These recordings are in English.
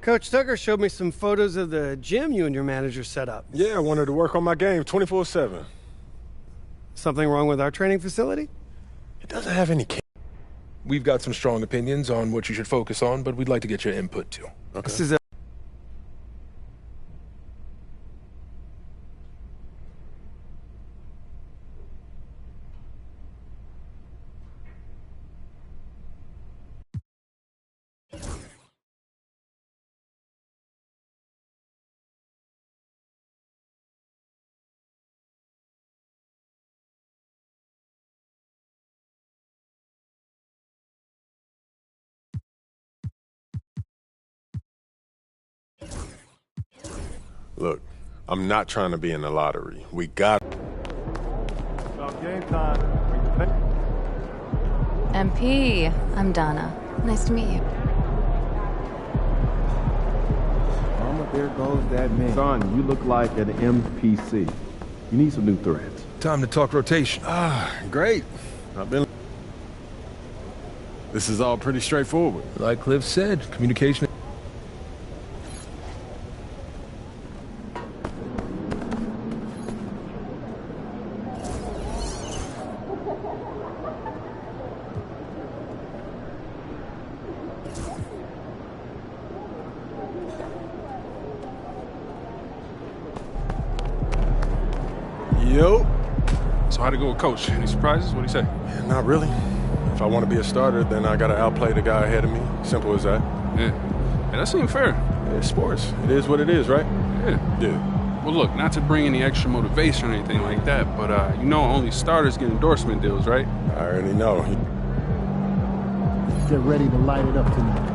Coach Tucker showed me some photos of the gym you and your manager set up. Yeah, I wanted to work on my game 24/7. Something wrong with our training facility? It doesn't have any. We've got some strong opinions on what you should focus on, but we'd like to get your input too. Okay. This is a Look, I'm not trying to be in the lottery. We got. About game time. MP, I'm Donna. Nice to meet you. Mama, there goes that man. Son, you look like an MPC. You need some new threads. Time to talk rotation. Great. This is all pretty straightforward. Like Cliff said, communication. Yo. So how'd it go with Coach? Any surprises? What'd he say? Not really. If I want to be a starter, then I got to outplay the guy ahead of me. Simple as that. Yeah. Hey, that seemed fair. It's sports. It is what it is, right? Yeah. Yeah. Well, look, not to bring any extra motivation or anything like that, but you know only starters get endorsement deals, right? I already know. Get ready to light it up tonight.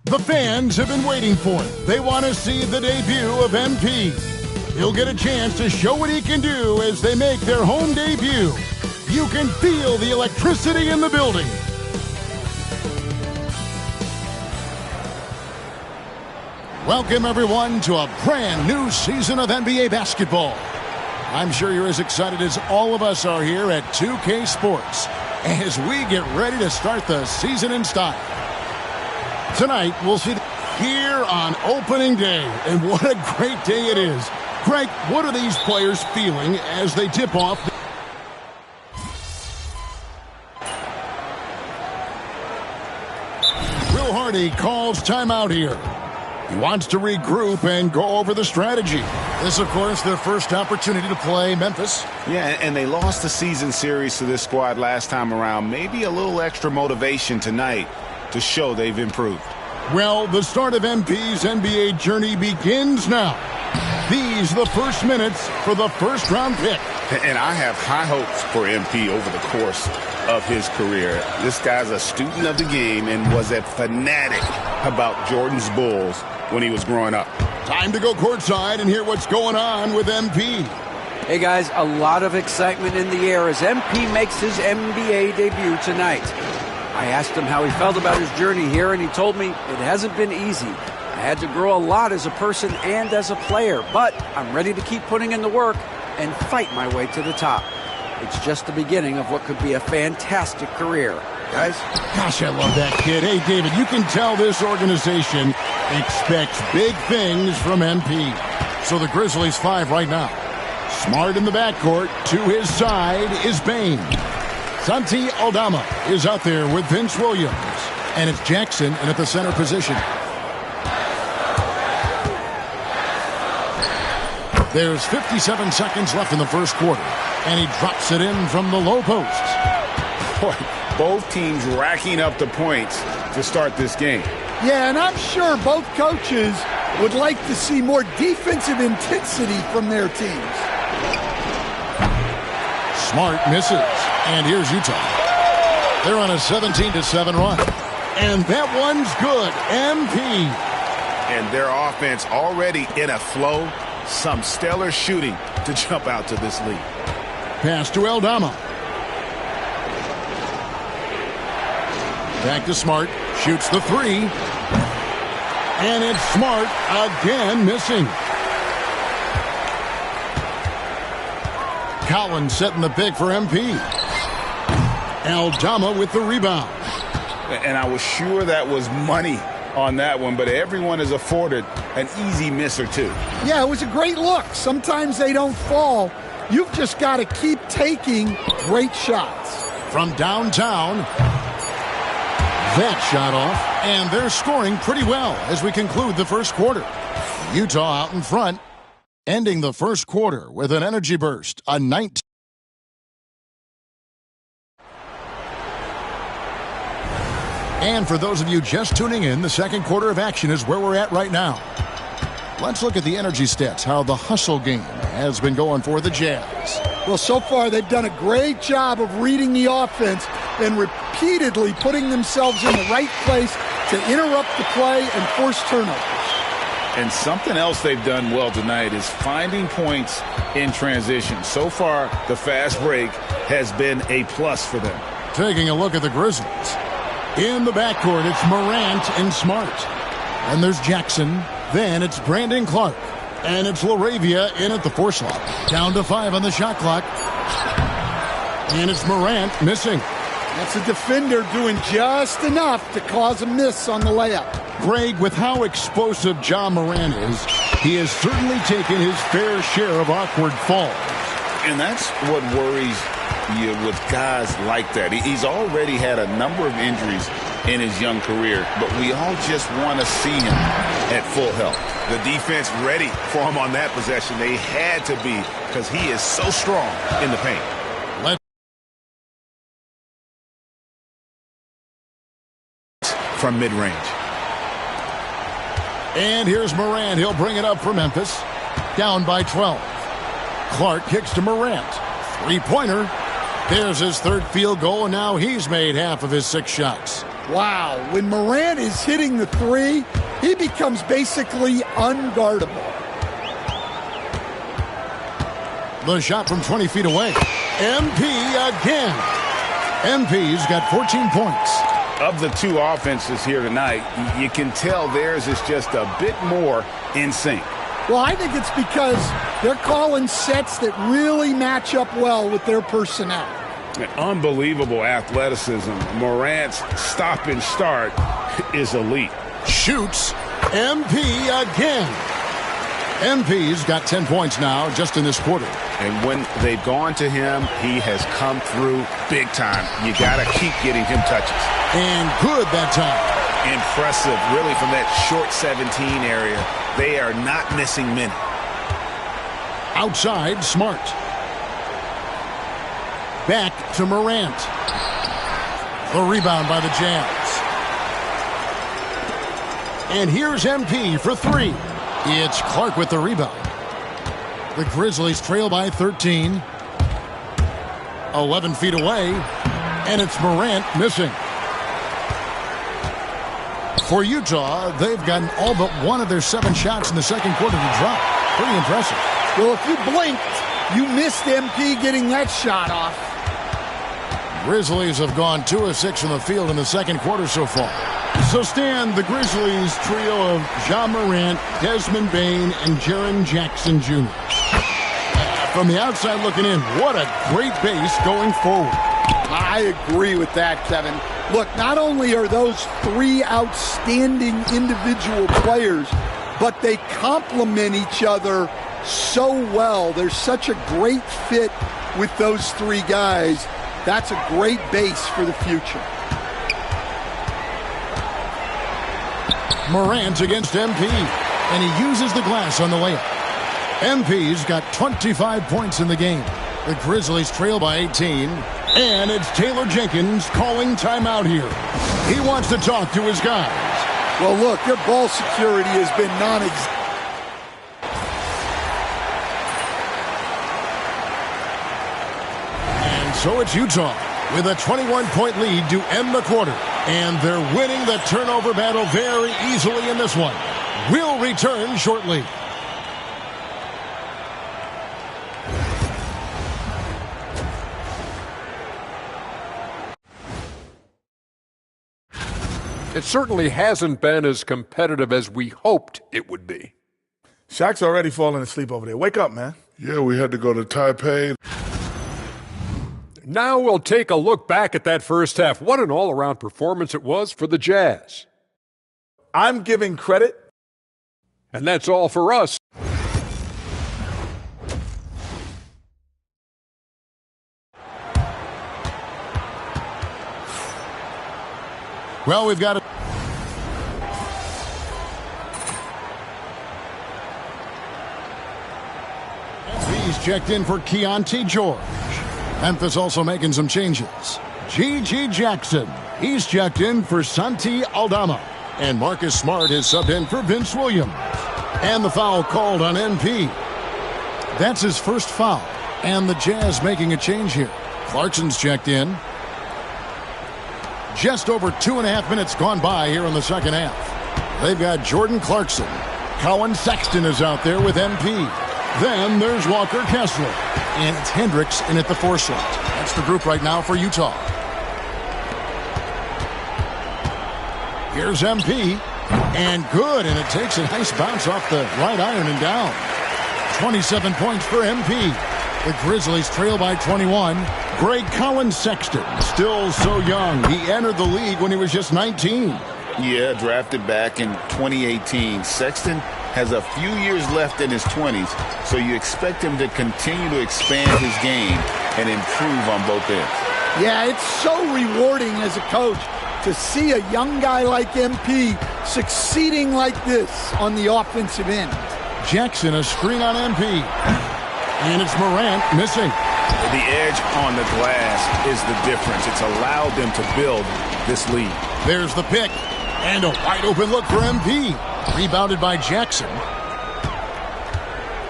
The fans have been waiting for it. They want to see the debut of MP. He'll get a chance to show what he can do as they make their home debut. You can feel the electricity in the building. Welcome, everyone, to a brand new season of NBA basketball. I'm sure you're as excited as all of us are here at 2K Sports as we get ready to start the season in style. Tonight, we'll see here on opening day, and what a great day it is. Greg, what are these players feeling as they tip off? Will Hardy calls timeout here. He wants to regroup and go over the strategy. This, of course, their first opportunity to play Memphis. Yeah, and they lost the season series to this squad last time around. Maybe a little extra motivation tonight to show they've improved. Well, the start of MP's NBA journey begins now. These are the first minutes for the first-round pick. And I have high hopes for MP over the course of his career. This guy's a student of the game and was a fanatic about Jordan's Bulls when he was growing up. Time to go courtside and hear what's going on with MP. Hey, guys, a lot of excitement in the air as MP makes his NBA debut tonight. I asked him how he felt about his journey here, and he told me it hasn't been easy. I had to grow a lot as a person and as a player, but I'm ready to keep putting in the work and fight my way to the top. It's just the beginning of what could be a fantastic career. Guys? Gosh, I love that kid. Hey, David, you can tell this organization expects big things from MP. So the Grizzlies 5 right now. Smart in the backcourt. To his side is Bain. Santi Aldama is out there with Vince Williams. And it's Jackson in at the center position. There's 57 seconds left in the first quarter. And he drops it in from the low post. Boy, both teams racking up the points to start this game. Yeah, and I'm sure both coaches would like to see more defensive intensity from their teams. Smart misses. And here's Utah. They're on a 17-7 run. And that one's good. MP. And their offense already in a flow. Some stellar shooting to jump out to this lead. Pass to Aldama. Back to Smart. Shoots the three. And it's Smart again missing. Collins setting the pick for MP. Aldama with the rebound. And I was sure that was money on that one, but everyone is afforded an easy miss or two. Yeah, it was a great look. Sometimes they don't fall. You've just got to keep taking great shots. From downtown, that shot off, and they're scoring pretty well as we conclude the first quarter. Utah out in front, ending the first quarter with an energy burst, a 19. And for those of you just tuning in, the second quarter of action is where we're at right now. Let's look at the energy stats, how the hustle game has been going for the Jazz. Well, so far they've done a great job of reading the offense and repeatedly putting themselves in the right place to interrupt the play and force turnovers. And something else they've done well tonight is finding points in transition. So far, the fast break has been a plus for them. Taking a look at the Grizzlies. In the backcourt, it's Morant and Smart. And there's Jackson. Then it's Brandon Clark. And it's LaRavia in at the 4 slot. Down to 5 on the shot clock. And it's Morant missing. That's a defender doing just enough to cause a miss on the layup. Greg, with how explosive Ja Morant is, he has certainly taken his fair share of awkward falls. And that's what worries you with guys like that. He's already had a number of injuries in his young career, but we all just want to see him at full health. The defense ready for him on that possession. They had to be, because he is so strong in the paint. From mid-range. And here's Morant. He'll bring it up for Memphis. Down by 12. Clark kicks to Morant. Three-pointer. There's his third field goal, and now he's made half of his 6 shots. Wow. When Morant is hitting the three, he becomes basically unguardable. The shot from 20 feet away. MP again. MP's got 14 points. Of the two offenses here tonight, you can tell theirs is just a bit more in sync. Well, I think it's because they're calling sets that really match up well with their personnel. Unbelievable athleticism. Morant's stop and start is elite. Shoots. MP again. MP's got 10 points now just in this quarter. And when they've gone to him, he has come through big time. You got to keep getting him touches. And good that time. Impressive, really, from that short 17 area. They are not missing many. Outside, Smart. Back to Morant. The rebound by the Jazz. And here's MP for 3. It's Clark with the rebound. The Grizzlies trail by 13. 11 feet away. And it's Morant missing. For Utah, they've gotten all but one of their 7 shots in the second quarter to drop. Pretty impressive. Well, if you blinked, you missed MP getting that shot off. Grizzlies have gone 2 of 6 from the field in the second quarter so far. So, Stan, the Grizzlies trio of Ja Morant, Desmond Bain, and Jaren Jackson Jr. From the outside looking in, what a great base going forward. I agree with that, Kevin. Look, not only are those 3 outstanding individual players, but they complement each other so well. There's such a great fit with those three guys. That's a great base for the future. Morant against MP, and he uses the glass on the layup. MP's got 25 points in the game. The Grizzlies trail by 18, and it's Taylor Jenkins calling timeout here. He wants to talk to his guys. Well, look, their ball security has been non-existent. And so it's Utah with a 21-point lead to end the quarter. And they're winning the turnover battle very easily in this one. We'll return shortly. It certainly hasn't been as competitive as we hoped it would be. Shaq's already falling asleep over there. Wake up, man. Yeah, we had to go to Taipei. Now we'll take a look back at that first half. What an all-around performance it was for the Jazz. I'm giving credit. And that's all for us. Well, we've got He's checked in for Keontae George. Memphis also making some changes. G.G. Jackson, he's checked in for Santi Aldama. And Marcus Smart is subbed in for Vince Williams. And the foul called on NP. That's his first foul. And the Jazz making a change here. Clarkson's checked in. Just over 2.5 minutes gone by here in the second half. They've got Jordan Clarkson. Colin Sexton is out there with MP. Then there's Walker Kessler. And it's Hendricks in at the 4 slot. That's the group right now for Utah. Here's MP. And good. And it takes a nice bounce off the right iron and down. 27 points for MP. The Grizzlies trail by 21. Greg Colin Sexton, still so young. He entered the league when he was just 19. Yeah, drafted back in 2018. Sexton has a few years left in his 20s, so you expect him to continue to expand his game and improve on both ends. Yeah, it's so rewarding as a coach to see a young guy like MP succeeding like this on the offensive end. Jackson, a screen on MP. And it's Morant missing. The edge on the glass is the difference. It's allowed them to build this lead. There's the pick. And a wide open look for MP. Rebounded by Jackson.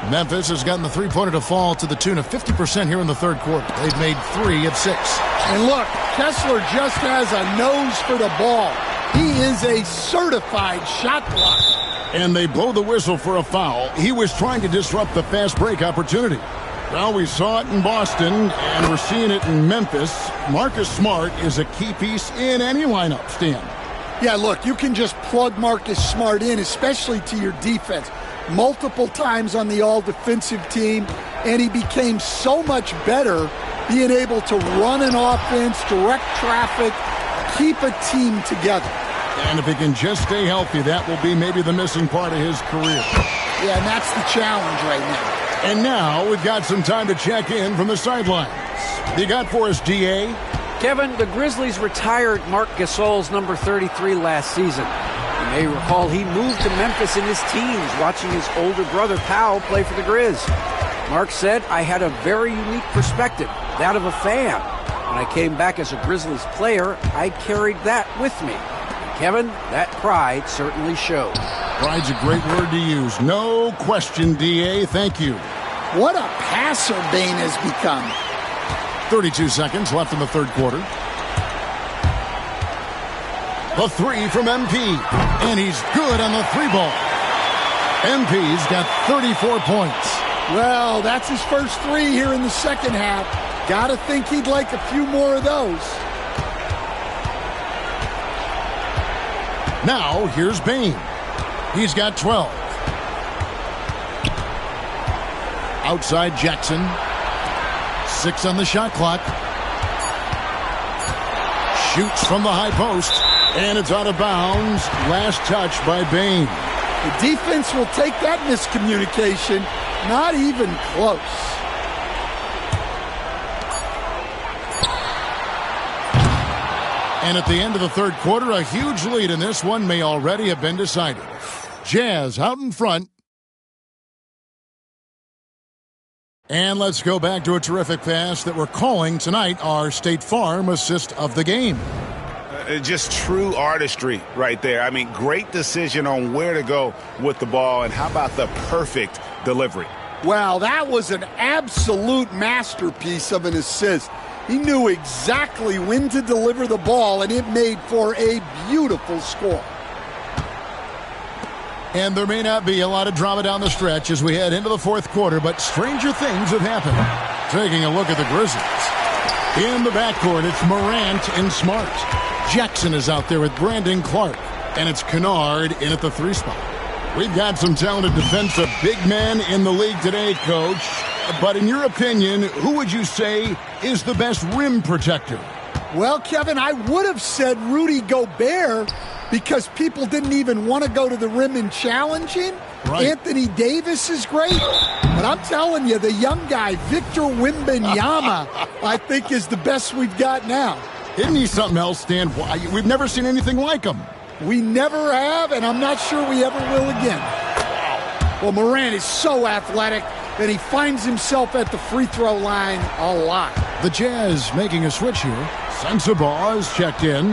Memphis has gotten the three-pointer to fall to the tune of 50% here in the third quarter. They've made 3 of 6. And look, Kessler just has a nose for the ball. He is a certified shot blocker. And they blow the whistle for a foul. He was trying to disrupt the fast break opportunity. Well, we saw it in Boston, and we're seeing it in Memphis. Marcus Smart is a key piece in any lineup, Stan. Yeah, look, you can just plug Marcus Smart in, especially to your defense, multiple times on the all-defensive team, and he became so much better being able to run an offense, direct traffic, keep a team together. And if he can just stay healthy, that will be maybe the missing part of his career. Yeah, and that's the challenge right now. And now we've got some time to check in from the sidelines. You got for us, D.A.? Kevin, the Grizzlies retired Marc Gasol's number 33 last season. You may recall he moved to Memphis in his teens, watching his older brother Powell play for the Grizz. Marc said, "I had a very unique perspective, that of a fan. When I came back as a Grizzlies player, I carried that with me." Kevin, that pride certainly showed. Pride's a great word to use. No question, D.A. Thank you. What a passer Bane has become. 32 seconds left in the third quarter. The 3 from MP. And he's good on the 3 ball. MP's got 34 points. Well, that's his first 3 here in the second half. Gotta think he'd like a few more of those. Now, here's Bane. He's got 12. Outside Jackson. 6 on the shot clock. Shoots from the high post. And it's out of bounds. Last touch by Bane. The defense will take that miscommunication. Not even close. And at the end of the third quarter, a huge lead in this one may already have been decided. Jazz out in front. And let's go back to a terrific pass that we're calling tonight our State Farm assist of the game. Just true artistry right there. I mean, great decision on where to go with the ball, and how about the perfect delivery? Well, that was an absolute masterpiece of an assist. He knew exactly when to deliver the ball, and it made for a beautiful score. And there may not be a lot of drama down the stretch as we head into the fourth quarter, but stranger things have happened. Taking a look at the Grizzlies. In the backcourt, it's Morant and Smart. Jackson is out there with Brandon Clark, and it's Kennard in at the 3 spot. We've got some talented defensive big men in the league today, Coach. But in your opinion, who would you say is the best rim protector? Well, Kevin, I would have said Rudy Gobert because people didn't even want to go to the rim and challenge him. Right. Anthony Davis is great. But I'm telling you, the young guy, Victor Wembanyama, I think is the best we've got now. Isn't he something else, Stan? We've never seen anything like him. We never have, and I'm not sure we ever will again. Well, Morant is so athletic that he finds himself at the free throw line a lot. The Jazz making a switch here. Sensabaugh is checked in.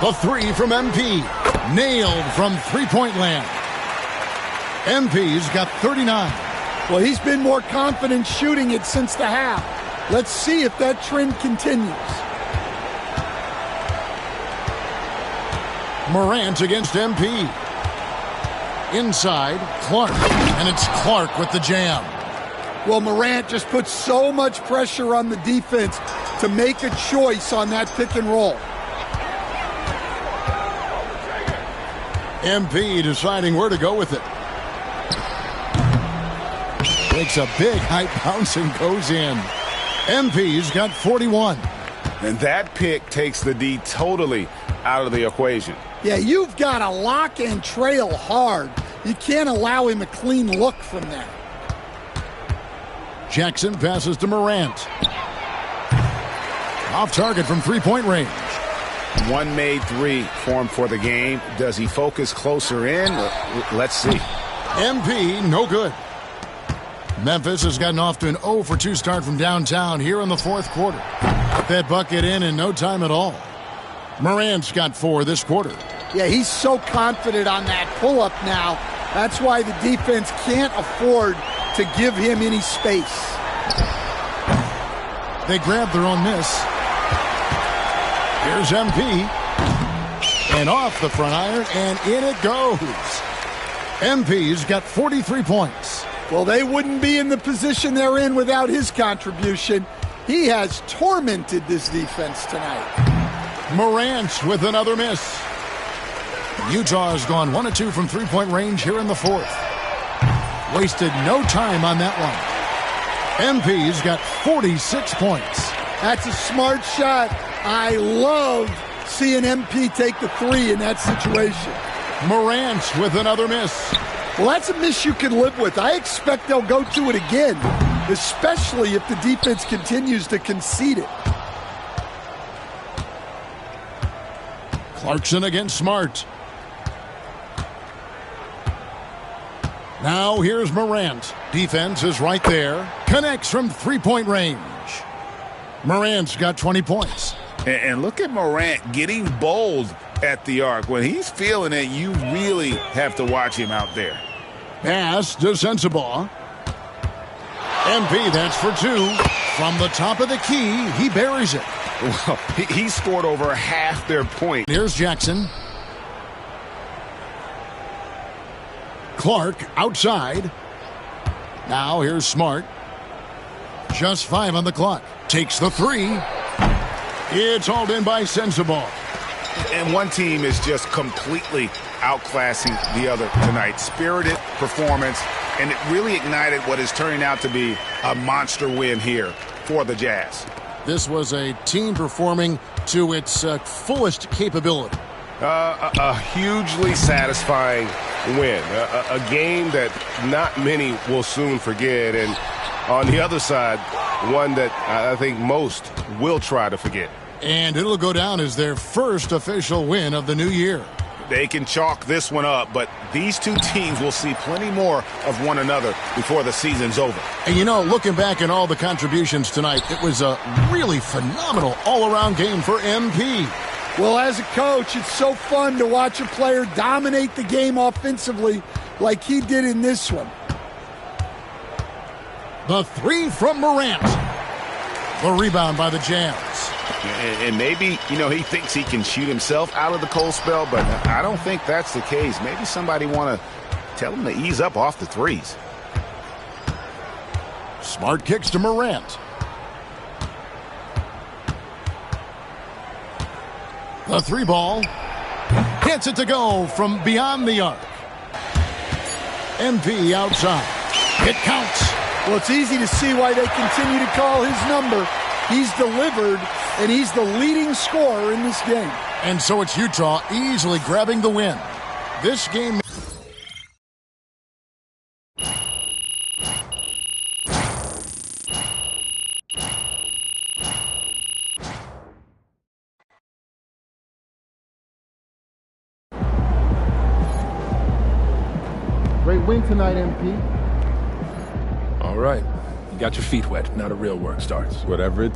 The 3 from MP. Nailed from three-point land. MP's got 39. Well, he's been more confident shooting it since the half. Let's see if that trend continues. Morant against MP. Inside, Clark. And it's Clark with the jam. Well, Morant just puts so much pressure on the defense to make a choice on that pick and roll. MP deciding where to go with it. Takes a big high bounce and goes in. MP's got 41. And that pick takes the D totally out of the equation. Yeah, you've got to lock and trail hard. You can't allow him a clean look from that. Jackson passes to Morant. Off target from three-point range. One made 3 for him for the game. Does he focus closer in? Let's see. MP, no good. Memphis has gotten off to an 0 for 2 start from downtown here in the fourth quarter. Got that bucket in no time at all. Morant's got 4 this quarter. Yeah, he's so confident on that pull-up now. That's why the defense can't afford to give him any space. They grab their own miss. Here's MP. And off the front iron, and in it goes. MP's got 43 points. Well, they wouldn't be in the position they're in without his contribution. He has tormented this defense tonight. Morant with another miss. Utah has gone 1 of 2 from three-point range here in the fourth. Wasted no time on that one. MP's got 46 points. That's a smart shot. I love seeing MP take the 3 in that situation. Morant with another miss. Well, that's a miss you can live with. I expect they'll go to it again, especially if the defense continues to concede it. Clarkson against Smart. Now here's Morant. Defense is right there. Connects from three-point range. Morant's got 20 points. And look at Morant getting bold at the arc. When he's feeling it, you really have to watch him out there. Pass to Sensabaugh. MP, that's for 2. From the top of the key, he buries it. Well, he scored over half their point. Here's Jackson. Clark outside. Now here's Smart. Just 5 on the clock. Takes the 3. It's hauled in by Sensabaugh. And one team is just completely outclassing the other tonight. Spirited performance, and it really ignited what is turning out to be a monster win here for the Jazz. This was a team performing to its fullest capability. A hugely satisfying win. A game that not many will soon forget. And on the other side, one that I think most will try to forget. And it'll go down as their first official win of the new year. They can chalk this one up, but these two teams will see plenty more of one another before the season's over. And you know, looking back at all the contributions tonight, it was a really phenomenal all-around game for MP. Well, as a coach, it's so fun to watch a player dominate the game offensively like he did in this one. The three from Morant. The rebound by the Jams. And maybe, he thinks he can shoot himself out of the cold spell, but I don't think that's the case. Maybe somebody want to tell him to ease up off the threes. Smart kicks to Morant. The three ball. Gets it to go from beyond the arc. MP outside. It counts. Well, it's easy to see why they continue to call his number. He's delivered, and he's the leading scorer in this game. And so it's Utah easily grabbing the win. This game... Great win tonight, MP. All right. You got your feet wet. Now the real work starts. Whatever it...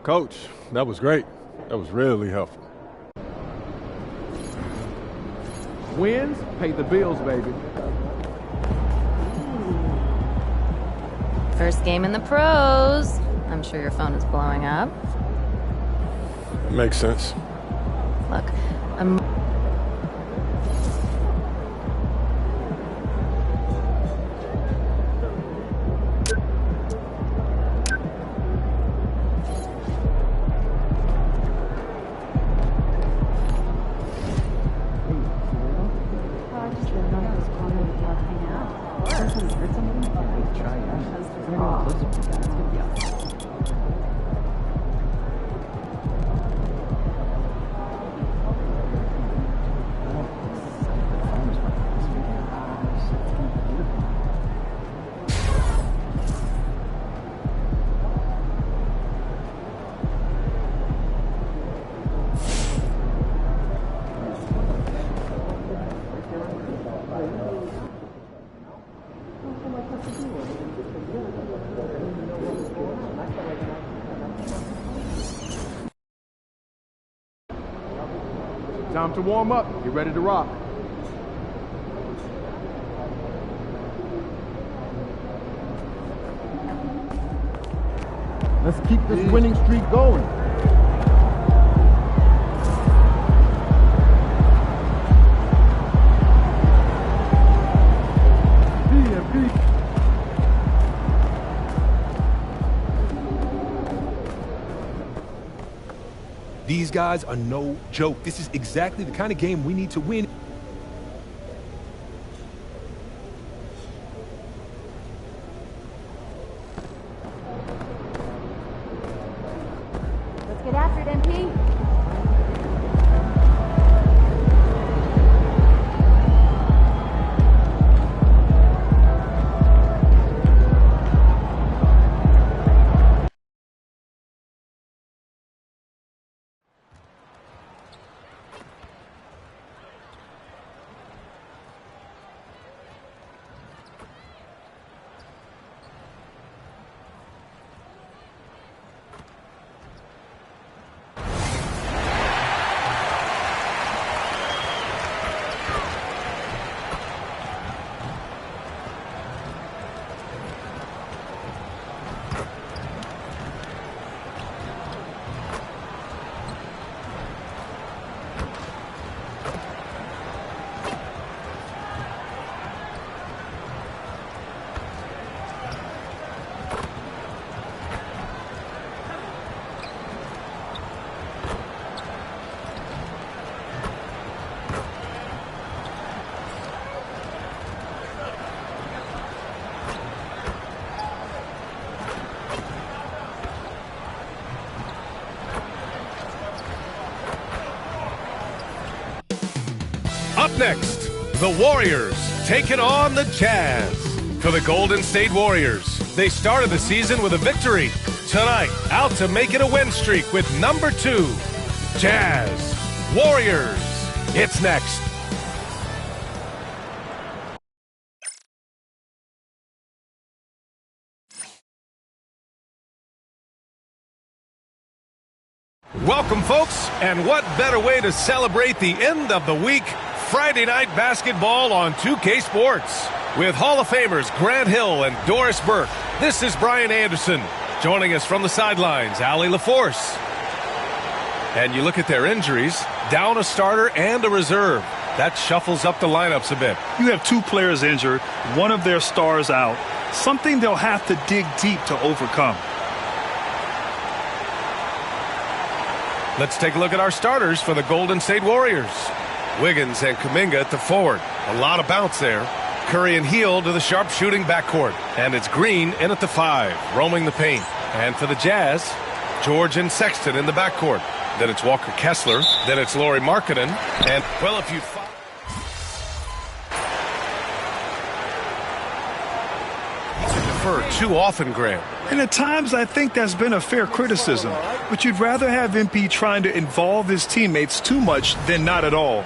Coach, that was great. That was really helpful. Wins pay the bills, baby. First game in the pros. I'm sure your phone is blowing up. Makes sense. Look, I'm... Time to warm up. Get ready to rock. Let's keep this winning streak going. These guys are no joke. This is exactly the kind of game we need to win. Let's get after it, MP. Up next, the Warriors taking on the Jazz. For the Golden State Warriors, they started the season with a victory. Tonight, out to make it a win streak with number 2, Jazz. Warriors. It's next. Welcome, folks, and what better way to celebrate the end of the week? Friday night basketball on 2K Sports. With Hall of Famers Grant Hill and Doris Burke, this is Brian Anderson. Joining us from the sidelines, Allie LaForce. And you look at their injuries, down a starter and a reserve. That shuffles up the lineups a bit. You have 2 players injured, one of their stars out. Something they'll have to dig deep to overcome. Let's take a look at our starters for the Golden State Warriors. Wiggins and Kuminga at the forward. A lot of bounce there. Curry and Hield to the sharpshooting backcourt. And it's Green in at the 5, roaming the paint. And for the Jazz, George and Sexton in the backcourt. Then it's Walker Kessler. Then it's Lauri Markkanen. And, well, if you... too often, Grant. And at times I think that's been a fair criticism. But you'd rather have MP trying to involve his teammates too much than not at all.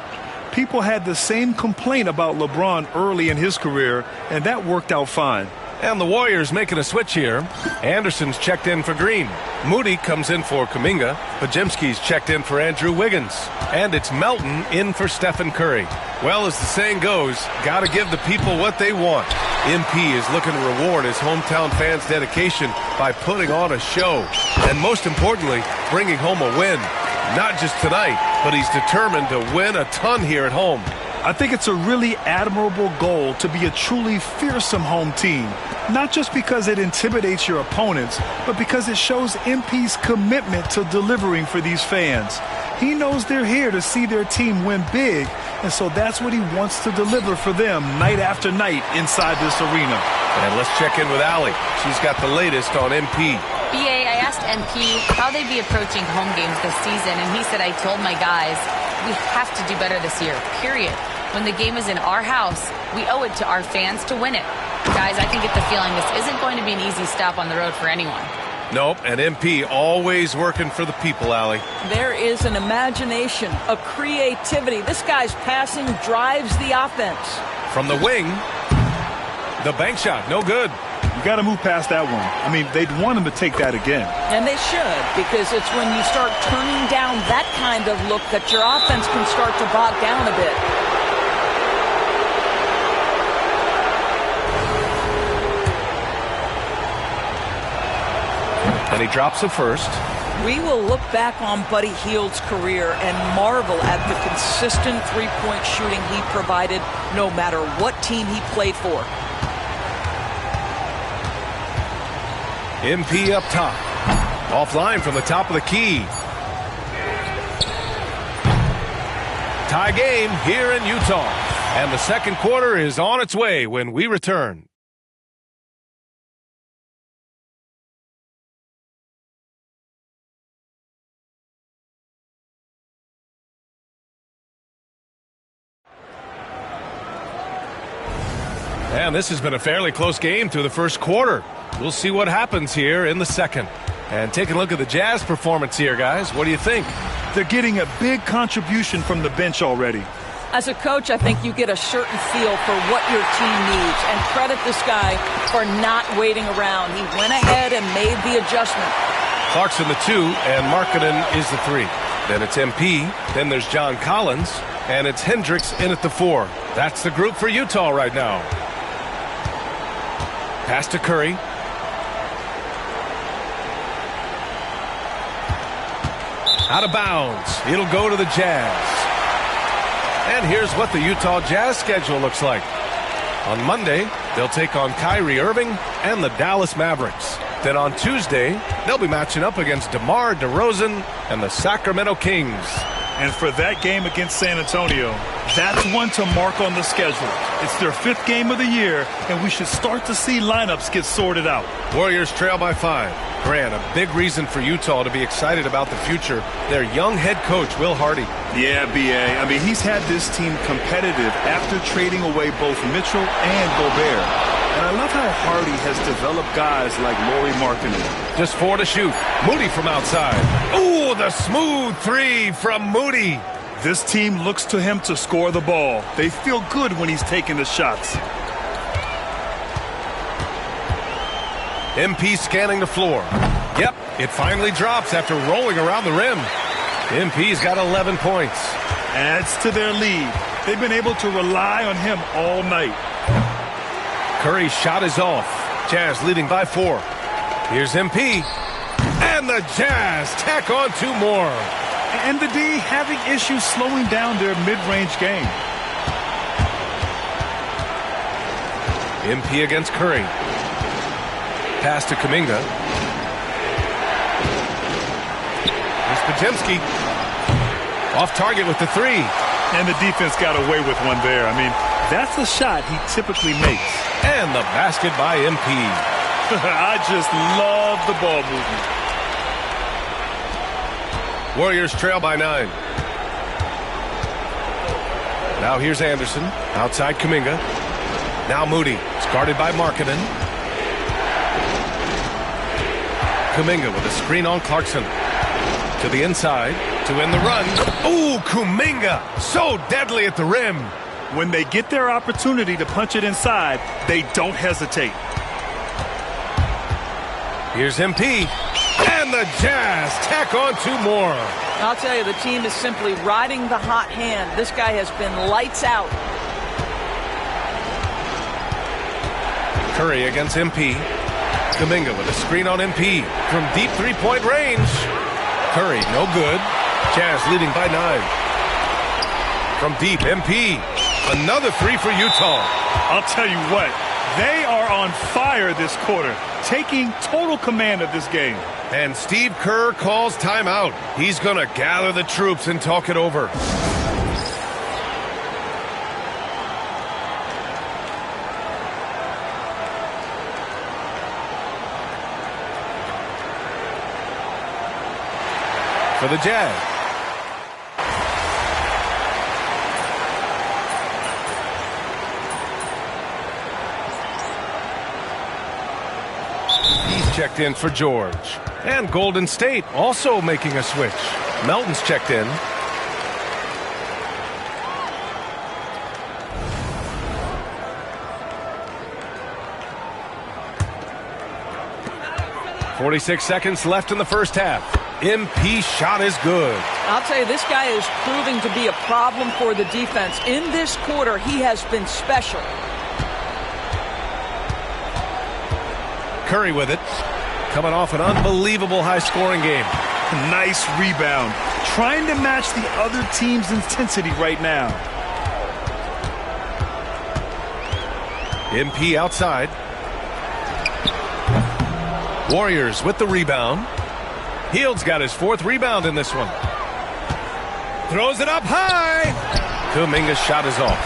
People had the same complaint about LeBron early in his career, and that worked out fine. And the Warriors making a switch here. Anderson's checked in for Green. Moody comes in for Kuminga. Podziemski's checked in for Andrew Wiggins. And it's Melton in for Stephen Curry. Well, as the saying goes, got to give the people what they want. MP is looking to reward his hometown fans' dedication by putting on a show. And most importantly, bringing home a win. Not just tonight, but he's determined to win a ton here at home. I think it's a really admirable goal to be a truly fearsome home team. Not just because it intimidates your opponents, but because it shows MP's commitment to delivering for these fans. He knows they're here to see their team win big, and so that's what he wants to deliver for them night after night inside this arena. And let's check in with Allie. She's got the latest on MP. BA, I asked MP how they'd be approaching home games this season, and he said, I told my guys, we have to do better this year, period. When the game is in our house, we owe it to our fans to win it. Guys, I can get the feeling this isn't going to be an easy stop on the road for anyone. Nope, and MP always working for the people, Allie. There is an imagination, a creativity. This guy's passing drives the offense. From the wing, the bank shot, no good. You got to move past that one. I mean, they'd want him to take that again. And they should, because it's when you start turning down that kind of look that your offense can start to bog down a bit. And he drops it first. We will look back on Buddy Hield's career and marvel at the consistent three-point shooting he provided no matter what team he played for. MP up top. Offline from the top of the key. Tie game here in Utah. And the second quarter is on its way when we return. And this has been a fairly close game through the first quarter. We'll see what happens here in the second. And take a look at the Jazz performance here, guys. What do you think? They're getting a big contribution from the bench already. As a coach, I think you get a certain feel for what your team needs. And credit this guy for not waiting around. He went ahead and made the adjustment. Clarkson the 2, and Markkanen is the 3. Then it's MP. Then there's John Collins. And it's Hendricks in at the 4. That's the group for Utah right now. Pass to Curry. Out of bounds. It'll go to the Jazz. And here's what the Utah Jazz schedule looks like. On Monday, they'll take on Kyrie Irving and the Dallas Mavericks. Then on Tuesday, they'll be matching up against DeMar DeRozan and the Sacramento Kings. And for that game against San Antonio, that's one to mark on the schedule. It's their 5th game of the year, and we should start to see lineups get sorted out. Warriors trail by 5. Grant, a big reason for Utah to be excited about the future. Their young head coach, Will Hardy. Yeah, B.A. I mean, he's had this team competitive after trading away both Mitchell and Gobert. And I love how Hardy has developed guys like Lauri Markkanen. Just 4 to shoot. Moody from outside. Ooh, the smooth 3 from Moody. This team looks to him to score the ball. They feel good when he's taking the shots. MP scanning the floor. Yep, it finally drops after rolling around the rim. MP's got 11 points. Adds to their lead. They've been able to rely on him all night. Curry's shot is off. Jazz leading by 4. Here's MP. And the Jazz tack on 2 more. And the D having issues slowing down their mid-range game. MP against Curry. Pass to Kuminga. Here's Podziemski. Off target with the 3. And the defense got away with one there. I mean, that's a shot he typically makes. And the basket by MP. I just love the ball movement. Warriors trail by 9. Now here's Anderson. Outside Kuminga. Now Moody. It's guarded by Markkanen. Kuminga with a screen on Clarkson. To the inside. To end the run. Ooh, Kuminga. So deadly at the rim. When they get their opportunity to punch it inside, they don't hesitate. Here's MP. And the Jazz tack on 2 more. I'll tell you, the team is simply riding the hot hand. This guy has been lights out. Curry against MP. Kuminga with a screen on MP from deep 3-point range. Curry, no good. Jazz leading by 9. From deep, MP. Another 3 for Utah. I'll tell you what, they are on fire this quarter, taking total command of this game. And Steve Kerr calls timeout. He's going to gather the troops and talk it over. For the Jazz. He's checked in for George. And Golden State also making a switch. Melton's checked in. .46 seconds left in the first half. MP shot is good. I'll tell you, this guy is proving to be a problem for the defense. In this quarter, he has been special. Curry with it. Coming off an unbelievable high-scoring game. Nice rebound. Trying to match the other team's intensity right now. MP outside. Warriors with the rebound. Hield's got his 4th rebound in this one. Throws it up high. Kuminga's shot is off.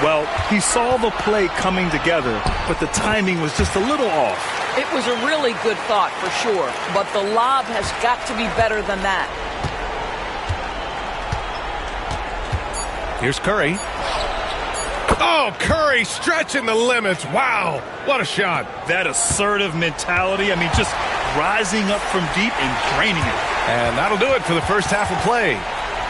Well, he saw the play coming together, but the timing was just a little off. It was a really good thought for sure, but the lob has got to be better than that. Here's Curry. Oh, Curry stretching the limits. Wow, what a shot. That assertive mentality, I mean, just rising up from deep and draining it. And that'll do it for the first half of play.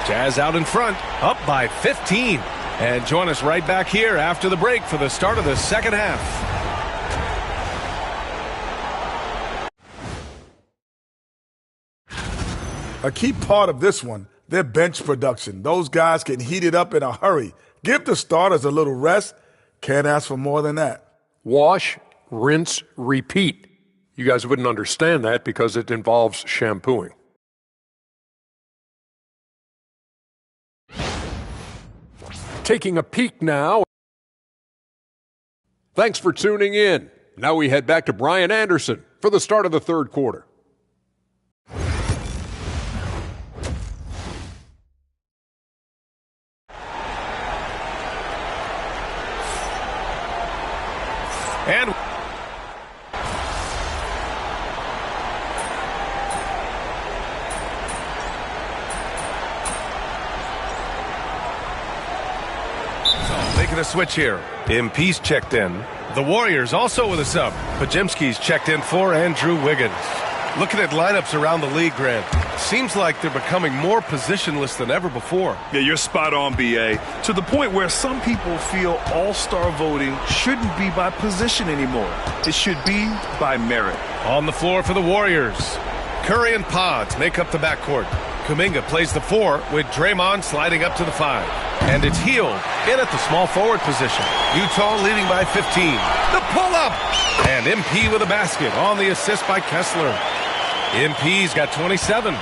Jazz out in front, up by 15. And join us right back here after the break for the start of the second half. A key part of this one, their bench production. Those guys can heat it up in a hurry. Give the starters a little rest. Can't ask for more than that. Wash, rinse, repeat. You guys wouldn't understand that because it involves shampooing. Taking a peek now. Thanks for tuning in. Now we head back to Brian Anderson for the start of the third quarter. And making a switch here. MP's checked in. The Warriors also with a sub. Pajemski's checked in for Andrew Wiggins. Looking at lineups around the league, Grant, seems like they're becoming more positionless than ever before. Yeah, you're spot on, B.A. To the point where some people feel all-star voting shouldn't be by position anymore. It should be by merit. On the floor for the Warriors, Curry and Pods make up the backcourt. Kuminga plays the 4 with Draymond sliding up to the 5. And it's Hield in at the small forward position. Utah leading by 15. The pull-up! And MP with a basket on the assist by Kessler. MP's got 27.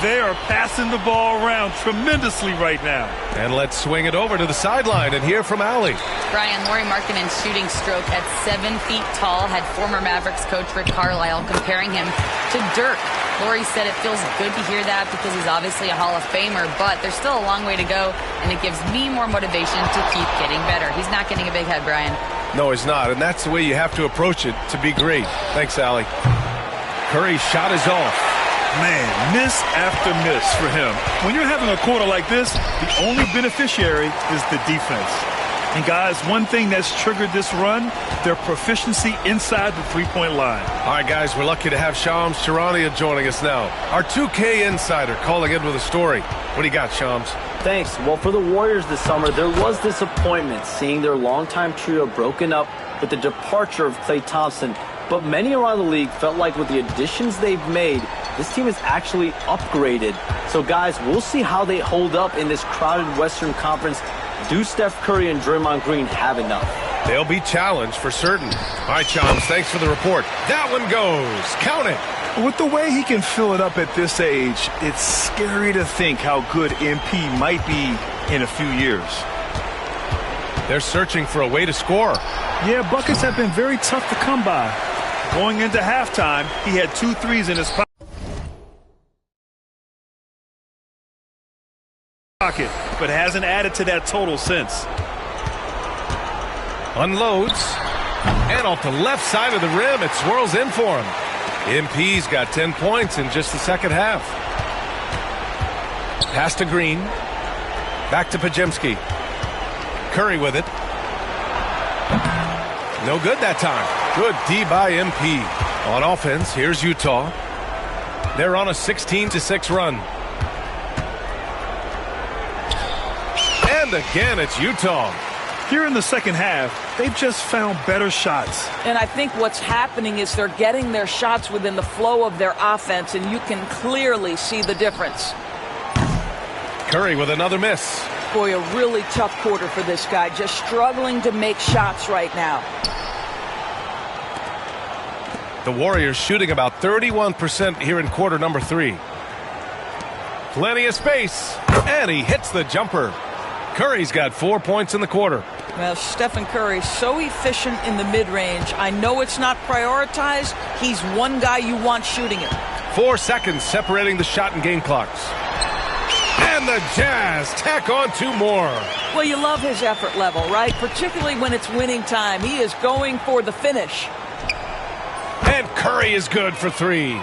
They are passing the ball around tremendously right now. And let's swing it over to the sideline and hear from Allie. Brian, Lauri Markkanen's shooting stroke at 7 feet tall had former Mavericks coach Rick Carlisle comparing him to Dirk. Lauri said it feels good to hear that because he's obviously a Hall of Famer, but there's still a long way to go, and it gives me more motivation to keep getting better. He's not getting a big head, Brian. No, he's not, and that's the way you have to approach it to be great. Thanks, Allie. Curry's shot is off. Man, miss after miss for him. When you're having a quarter like this, the only beneficiary is the defense. And guys, one thing that's triggered this run, their proficiency inside the three-point line. All right, guys, we're lucky to have Shams Charania joining us now. Our 2K insider calling in with a story. What do you got, Shams? Thanks. Well, for the Warriors this summer, there was disappointment seeing their longtime trio broken up with the departure of Klay Thompson. But many around the league felt like with the additions they've made, this team is actually upgraded. So, guys, we'll see how they hold up in this crowded Western Conference. Do Steph Curry and Draymond Green have enough? They'll be challenged for certain. All right, Chums, thanks for the report. That one goes. Count it. With the way he can fill it up at this age, it's scary to think how good MP might be in a few years. They're searching for a way to score. Yeah, buckets have been very tough to come by. Going into halftime, he had 2 threes in his pocket, but hasn't added to that total since. Unloads, and off the left side of the rim, it swirls in for him. MP's got 10 points in just the second half. Pass to Green. Back to Pajemski. Curry with it. No good that time. Good D by MP. On offense, here's Utah. They're on a 16-6 run. And again, it's Utah. Here in the second half, they've just found better shots. And I think what's happening is they're getting their shots within the flow of their offense, and you can clearly see the difference. Curry with another miss. Boy, a really tough quarter for this guy, just struggling to make shots right now. The Warriors shooting about 31% here in quarter number 3. Plenty of space, and he hits the jumper. Curry's got 4 points in the quarter. Well, Stephen Curry, so efficient in the mid-range. I know it's not prioritized. He's one guy you want shooting it. 4 seconds separating the shot and game clocks. And the Jazz tack on 2 more. Well, you love his effort level, right? Particularly when it's winning time. He is going for the finish. And Curry is good for 3.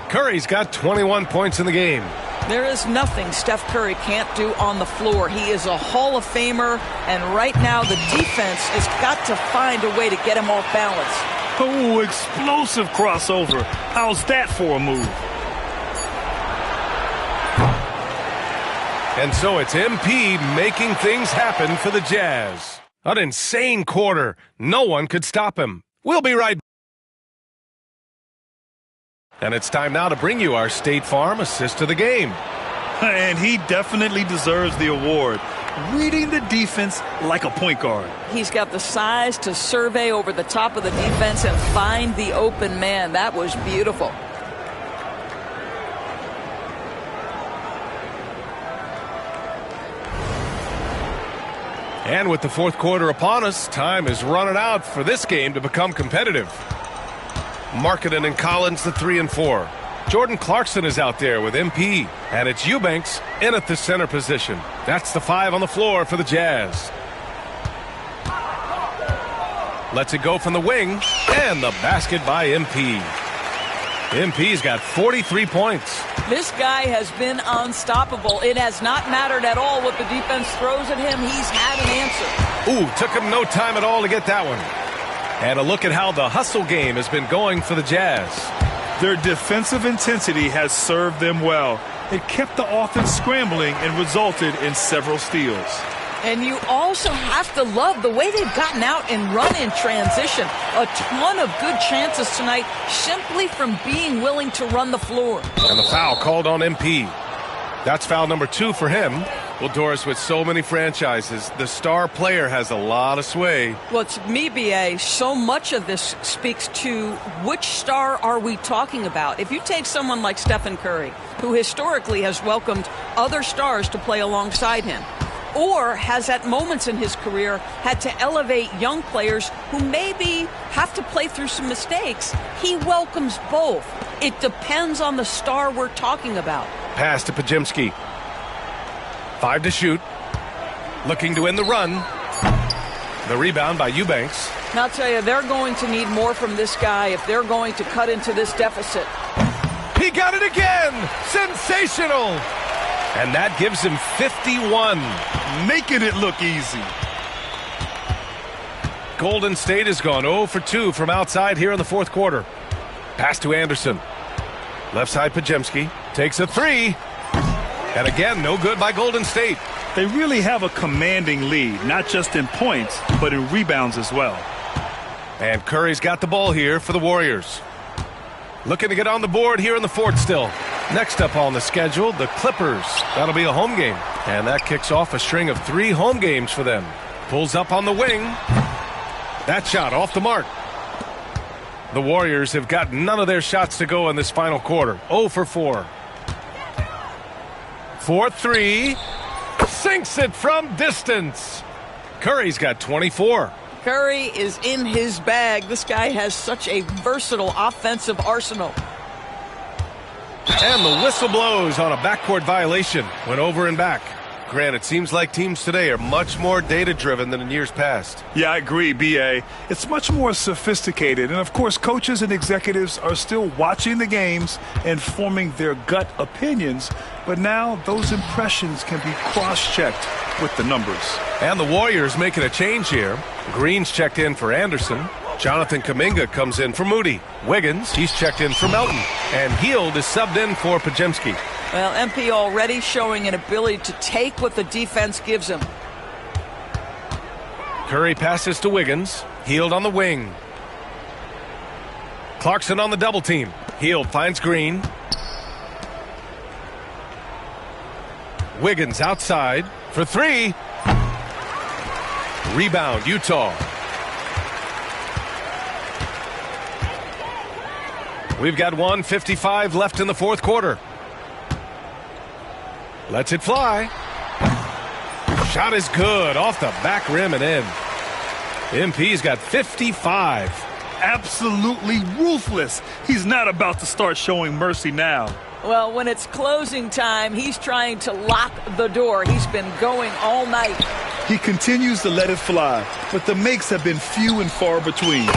Curry's got 21 points in the game. There is nothing Steph Curry can't do on the floor. He is a Hall of Famer, and right now the defense has got to find a way to get him off balance. Oh, explosive crossover. How's that for a move? And so it's MP making things happen for the Jazz. An insane quarter. No one could stop him. We'll be right back. And it's time now to bring you our State Farm assist of the game. And he definitely deserves the award. Reading the defense like a point guard. He's got the size to survey over the top of the defense and find the open man. That was beautiful. And with the fourth quarter upon us, time is running out for this game to become competitive. Markkanen and Collins, the 3 and 4. Jordan Clarkson is out there with MP. And it's Eubanks in at the center position. That's the 5 on the floor for the Jazz. Lets it go from the wing, and the basket by MP. MP's got 43 points. This guy has been unstoppable. It has not mattered at all what the defense throws at him. He's had an answer. Ooh, took him no time at all to get that one. And a look at how the hustle game has been going for the Jazz. Their defensive intensity has served them well. It kept the offense scrambling and resulted in several steals. And you also have to love the way they've gotten out and run in transition. A ton of good chances tonight simply from being willing to run the floor. And the foul called on MP. That's foul number 2 for him. Well, Doris, with so many franchises, the star player has a lot of sway. Well, to me, B.A., so much of this speaks to which star are we talking about. If you take someone like Stephen Curry, who historically has welcomed other stars to play alongside him, or has at moments in his career had to elevate young players who maybe have to play through some mistakes, he welcomes both. It depends on the star we're talking about. Pass to Pajemski. 5 to shoot. Looking to win the run. The rebound by Eubanks. Now, I'll tell you, they're going to need more from this guy if they're going to cut into this deficit. He got it again! Sensational! And that gives him 51. Making it look easy. Golden State has gone 0 for 2 from outside here in the fourth quarter. Pass to Anderson. Left side Pajemski. Takes a 3. And again, no good by Golden State. They really have a commanding lead, not just in points, but in rebounds as well. And Curry's got the ball here for the Warriors. Looking to get on the board here in the fourth still. Next up on the schedule, the Clippers. That'll be a home game. And that kicks off a string of 3 home games for them. Pulls up on the wing. That shot off the mark. The Warriors have got none of their shots to go in this final quarter. 0 for 4. 4-3. Sinks it from distance. Curry's got 24. Curry is in his bag. This guy has such a versatile offensive arsenal. And the whistle blows on a backcourt violation. Went over and back. Grant, it seems like teams today are much more data-driven than in years past. Yeah, I agree, B.A. It's much more sophisticated. And, of course, coaches and executives are still watching the games and forming their gut opinions. But now those impressions can be cross-checked with the numbers. And the Warriors making a change here. Green's checked in for Anderson. Jonathan Kuminga comes in for Moody. Wiggins, he's checked in for Melton. And Hield is subbed in for Pajemski. Well, MP already showing an ability to take what the defense gives him. Curry passes to Wiggins. Hield on the wing. Clarkson on the double team. Hield finds Green. Wiggins outside for 3. Rebound, Utah. We've got 1:55 left in the fourth quarter. Lets it fly. Shot is good. Off the back rim and in. MP's got 55. Absolutely ruthless. He's not about to start showing mercy now. Well, when it's closing time, he's trying to lock the door. He's been going all night. He continues to let it fly, but the makes have been few and far between.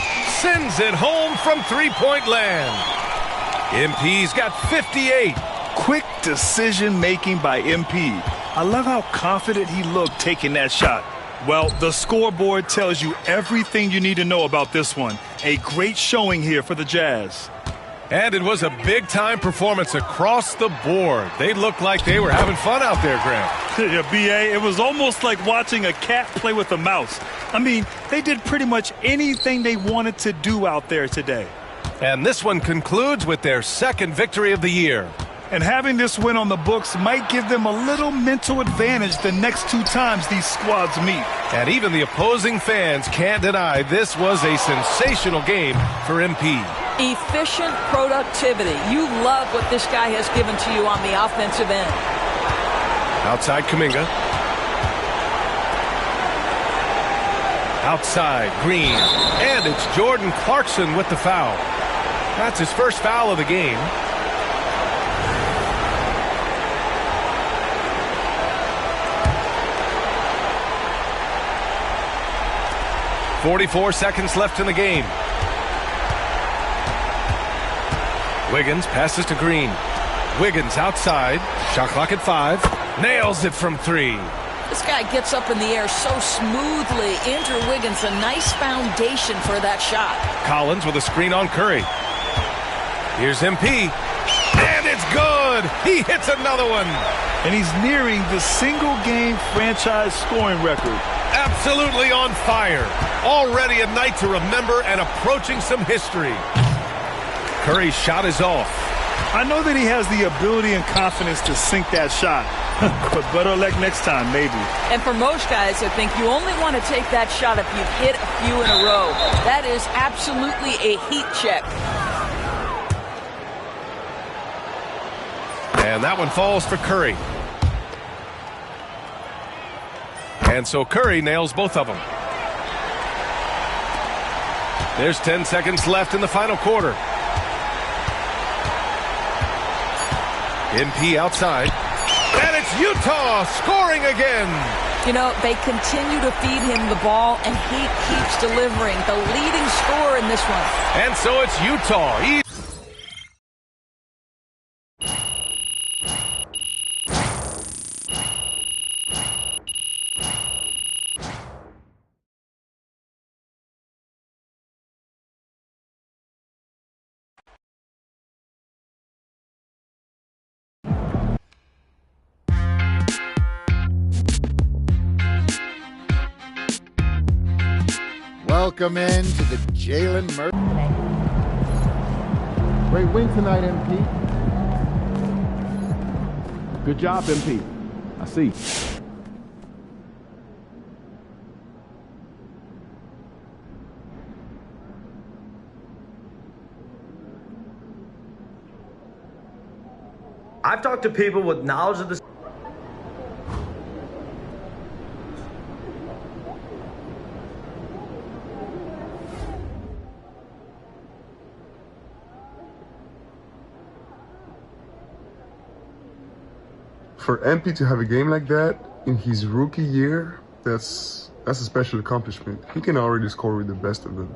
Sends it home from three-point land. MP's got 58. Quick decision-making by MP. I love how confident he looked taking that shot. Well, the scoreboard tells you everything you need to know about this one. A great showing here for the Jazz. And it was a big-time performance across the board. They looked like they were having fun out there, Grant. Yeah, B.A., it was almost like watching a cat play with a mouse. I mean, they did pretty much anything they wanted to do out there today. And this one concludes with their second victory of the year. And having this win on the books might give them a little mental advantage the next 2 times these squads meet. And even the opposing fans can't deny this was a sensational game for MP. Efficient productivity. You love what this guy has given to you on the offensive end. Outside Kuminga. Outside Green. And it's Jordan Clarkson with the foul. That's his first foul of the game. 44 seconds left in the game. Wiggins passes to Green. Wiggins outside. Shot clock at 5. Nails it from 3. This guy gets up in the air so smoothly. Andrew Wiggins, a nice foundation for that shot. Collins with a screen on Curry. Here's MP. And it's good. He hits another one. And he's nearing the single-game franchise scoring record. Absolutely on fire. Already a night to remember and approaching some history. Curry's shot is off. I know that he has the ability and confidence to sink that shot. But better luck next time, maybe. And for most guys, I think you only want to take that shot if you've hit a few in a row. That is absolutely a heat check. And that one falls for Curry. And so Curry nails both of them. There's 10 seconds left in the final quarter. MP outside. And it's Utah scoring again. You know, they continue to feed him the ball, and he keeps delivering. The leading scorer in this one. And so it's Utah. Welcome in to the Jalen Murray. Great win tonight, MP. Good job, MP. I see. I've talked to people with knowledge of this. For MP to have a game like that in his rookie year, that's a special accomplishment. He can already score with the best of them.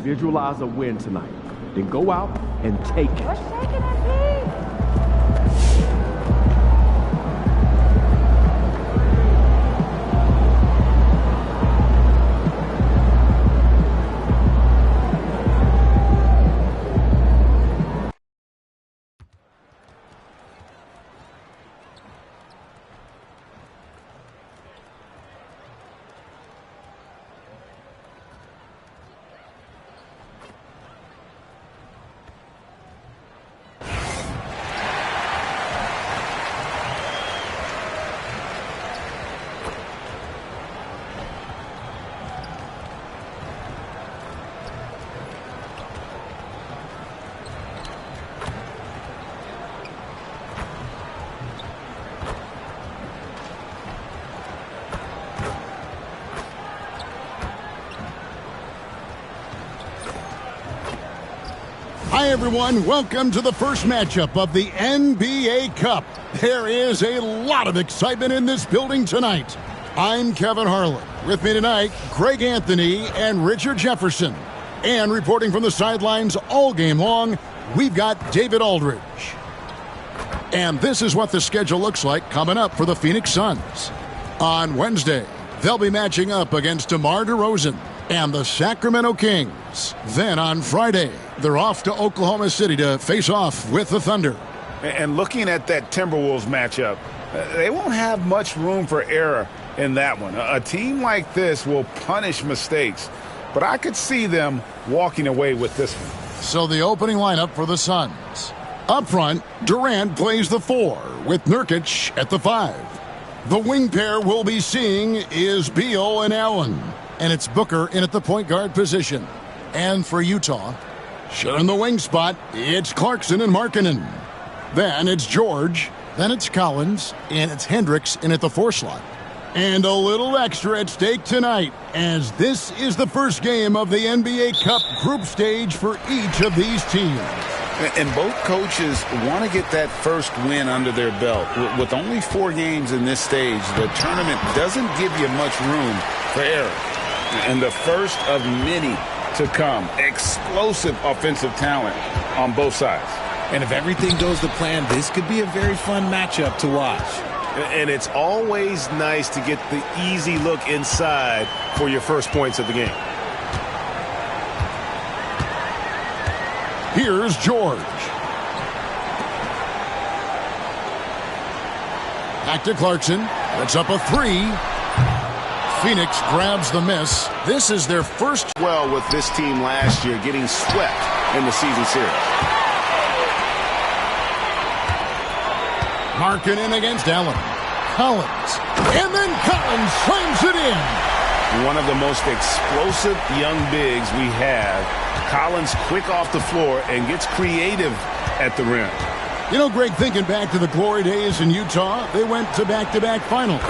Visualize a win tonight. Then go out and take it. What's taking it, Pete? Hi, everyone. Welcome to the first matchup of the NBA Cup. There is a lot of excitement in this building tonight. I'm Kevin Harlan. With me tonight, Greg Anthony and Richard Jefferson. And reporting from the sidelines all game long, we've got David Aldridge. And this is what the schedule looks like coming up for the Phoenix Suns. On Wednesday, they'll be matching up against DeMar DeRozan and the Sacramento Kings. Then on Friday, they're off to Oklahoma City to face off with the Thunder. And looking at that Timberwolves matchup, they won't have much room for error in that one. A team like this will punish mistakes, but I could see them walking away with this one. So the opening lineup for the Suns. Up front, Durant plays the 4 with Nurkic at the 5. The wing pair we'll be seeing is Beal and Allen. And it's Booker in at the point guard position. And for Utah, Sharing the wing spot, it's Clarkson and Markkanen. Then it's George. Then it's Collins. And it's Hendricks in at the 4 slot. And a little extra at stake tonight, as this is the first game of the NBA Cup group stage for each of these teams. And both coaches want to get that first win under their belt. With only 4 games in this stage, the tournament doesn't give you much room for error. And the first of many to come. Explosive offensive talent on both sides. And if everything goes to plan, this could be a very fun matchup to watch. And it's always nice to get the easy look inside for your first points of the game. Here's George. Back to Clarkson. That's up a 3. Phoenix grabs the miss. This is their first. Well, with this team last year getting swept in the season series. Markkanen against Allen. Collins. And then Collins slams it in. One of the most explosive young bigs we have. Collins quick off the floor and gets creative at the rim. You know, Greg, thinking back to the glory days in Utah, they went to back-to-back finals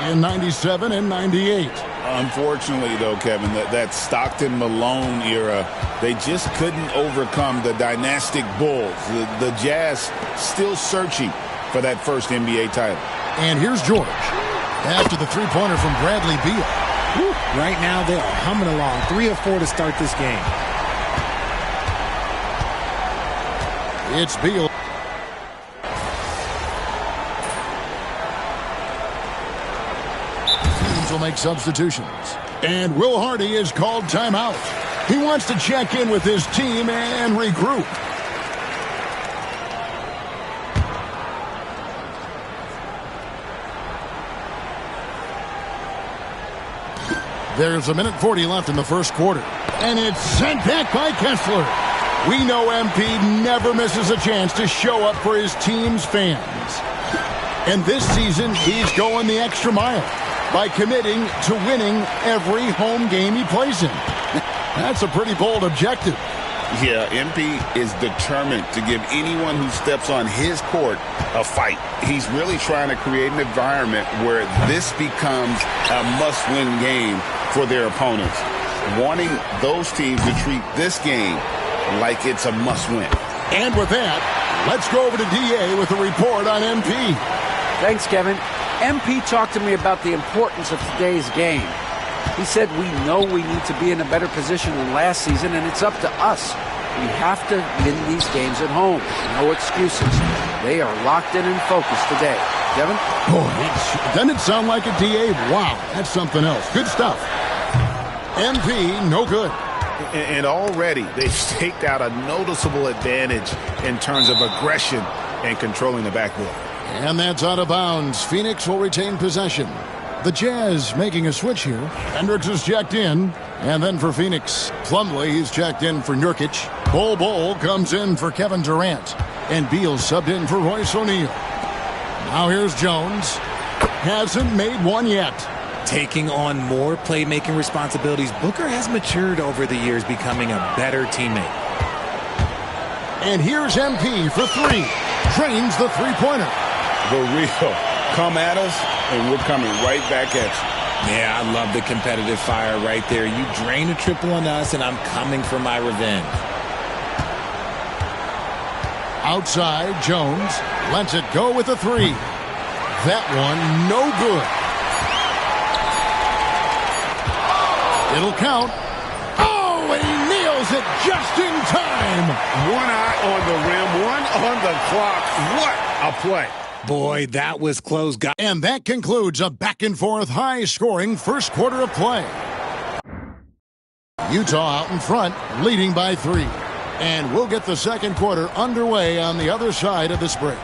in 97 and 98. Unfortunately, though, Kevin, that Stockton-Malone era, they just couldn't overcome the dynastic Bulls. The Jazz still searching for that first NBA title. And here's George. After the three-pointer from Bradley Beal. Woo. Right now, they are humming along. 3 of 4 to start this game. It's Beal. Teams will make substitutions. And Will Hardy is called timeout. He wants to check in with his team and regroup. There's a minute 40 left in the first quarter. And it's sent back by Kessler. We know MP never misses a chance to show up for his team's fans. And this season, he's going the extra mile by committing to winning every home game he plays in. That's a pretty bold objective. Yeah, MP is determined to give anyone who steps on his court a fight. He's really trying to create an environment where this becomes a must-win game for their opponents, wanting those teams to treat this game like it's a must-win. And with that, let's go over to DA with a report on MP. Thanks, Kevin. MP talked to me about the importance of today's game. He said we know we need to be in a better position than last season, and it's up to us. We have to win these games at home. No excuses. They are locked in and focused today. Kevin? Doesn't it sound like a DA? Wow, that's something else. Good stuff. MP, no good. And already they've staked out a noticeable advantage in terms of aggression and controlling the backboard. And that's out of bounds. Phoenix will retain possession. The Jazz making a switch here. Hendricks is checked in. And then for Phoenix, Plumlee, he's checked in for Nurkic. Bol comes in for Kevin Durant. And Beal subbed in for Royce O'Neal. Now here's Jones. Hasn't made one yet. Taking on more playmaking responsibilities, Booker has matured over the years, becoming a better teammate. And here's MP for 3. Drains the three-pointer. For real. Come at us, and we're coming right back at you. Yeah, I love the competitive fire right there. You drain a triple on us, and I'm coming for my revenge. Outside, Jones lets it go with a 3. That one, no good. It'll count. Oh, and he nails it just in time. One eye on the rim, one on the clock. What a play. Boy, that was close. And that concludes a back-and-forth, high-scoring first quarter of play. Utah out in front, leading by 3. And we'll get the second quarter underway on the other side of this break.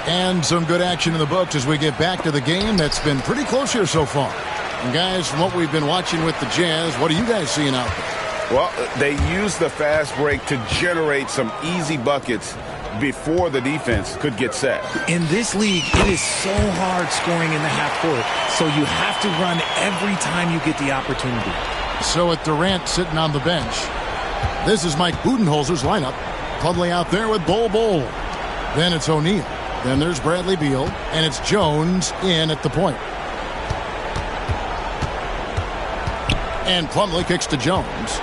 And some good action in the books as we get back to the game that's been pretty close here so far. And guys, from what we've been watching with the Jazz, what are you guys seeing out there? Well, they use the fast break to generate some easy buckets before the defense could get set. In this league, it is so hard scoring in the half court, so you have to run every time you get the opportunity. So with Durant sitting on the bench, this is Mike Budenholzer's lineup. Plumlee out there with Bol. Then it's O'Neal. Then there's Bradley Beal. And it's Jones in at the point. And Plumlee kicks to Jones.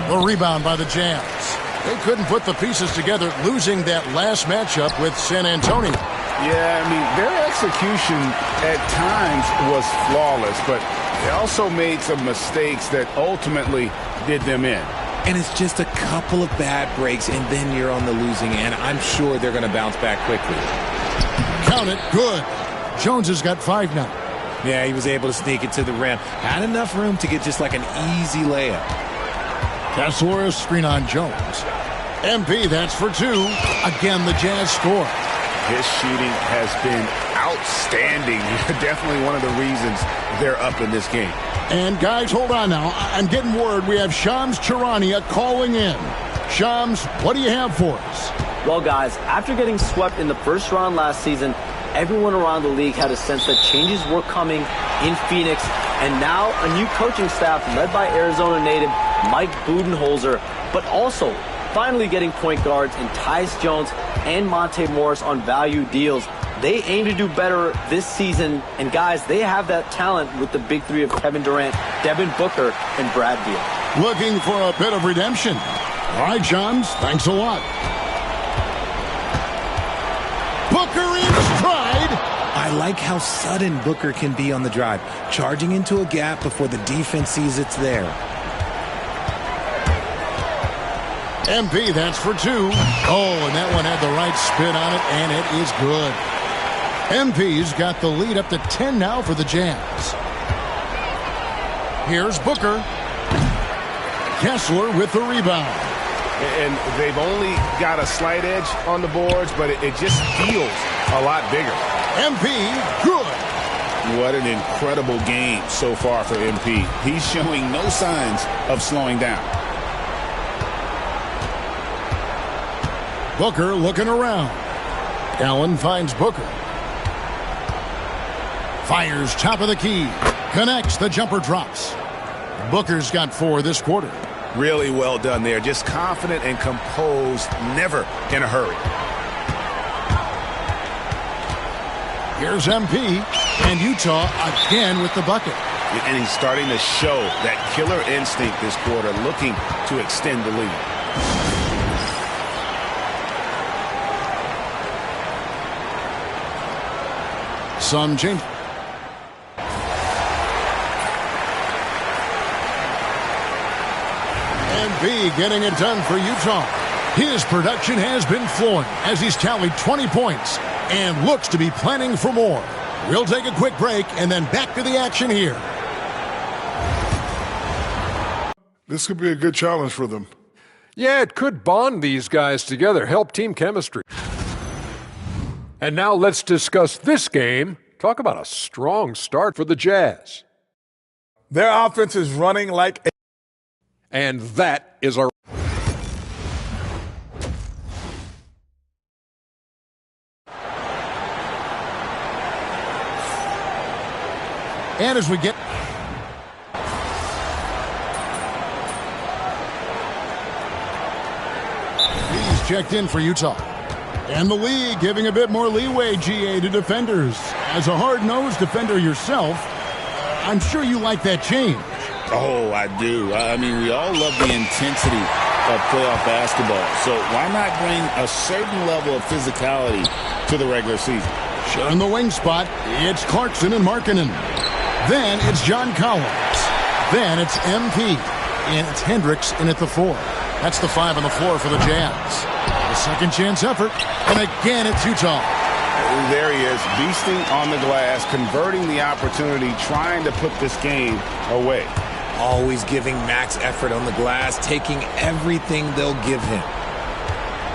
The rebound by the Jazz. They couldn't put the pieces together, losing that last matchup with San Antonio. Yeah, I mean, their execution at times was flawless, but they also made some mistakes that ultimately did them in. And it's just a couple of bad breaks, and then you're on the losing end. I'm sure they're going to bounce back quickly. Count it. Good. Jones has got 5 now. Yeah, he was able to sneak it to the rim. Had enough room to get just like an easy layup. Kessler, screen on Jones. MP, that's for 2. Again, the Jazz score. His shooting has been outstanding. Definitely one of the reasons they're up in this game. And guys, hold on now. I'm getting word we have Shams Charania calling in. Shams, what do you have for us? Well, guys, after getting swept in the first round last season, everyone around the league had a sense that changes were coming in Phoenix. And now a new coaching staff led by Arizona native Mike Budenholzer, but also finally getting point guards in Tyus Jones and Monte Morris on value deals. They aim to do better this season, and guys, they have that talent with the big 3 of Kevin Durant, Devin Booker, and Brad Beal. Looking for a bit of redemption. All right, Shams, thanks a lot. Booker in stride. I like how sudden Booker can be on the drive, charging into a gap before the defense sees it's there. MP, that's for 2. Oh, and that one had the right spin on it, and it is good. MP's got the lead up to 10 now for the Jazz. Here's Booker. Kessler with the rebound. And they've only got a slight edge on the boards, but it just feels a lot bigger. MP, good. What an incredible game so far for MP. He's showing no signs of slowing down. Booker looking around. Allen finds Booker. Fires top of the key. Connects. The jumper drops. Booker's got 4 this quarter. Really well done there. Just confident and composed. Never in a hurry. Here's MP. And Utah again with the bucket. And he's starting to show that killer instinct this quarter, looking to extend the lead. Some change. B getting it done for Utah. His production has been flowing as he's tallied 20 points and looks to be planning for more. We'll take a quick break and then back to the action here. This could be a good challenge for them. Yeah, it could bond these guys together, help team chemistry. And now let's discuss this game. Talk about a strong start for the Jazz. Their offense is running like a... And that is our... And as we get... He's checked in for Utah. And the league giving a bit more leeway, GA, to defenders. As a hard-nosed defender yourself, I'm sure you like that change. Oh, I do. I mean, we all love the intensity of playoff basketball. So why not bring a certain level of physicality to the regular season? Sharing the wing spot, it's Clarkson and Markkanen. Then it's John Collins. Then it's MP. And it's Hendricks in at the 4. That's the 5 on the floor for the Jazz. A second chance effort. And again, it's Utah. There he is, beasting on the glass, converting the opportunity, trying to put this game away. Always giving max effort on the glass, taking everything they'll give him.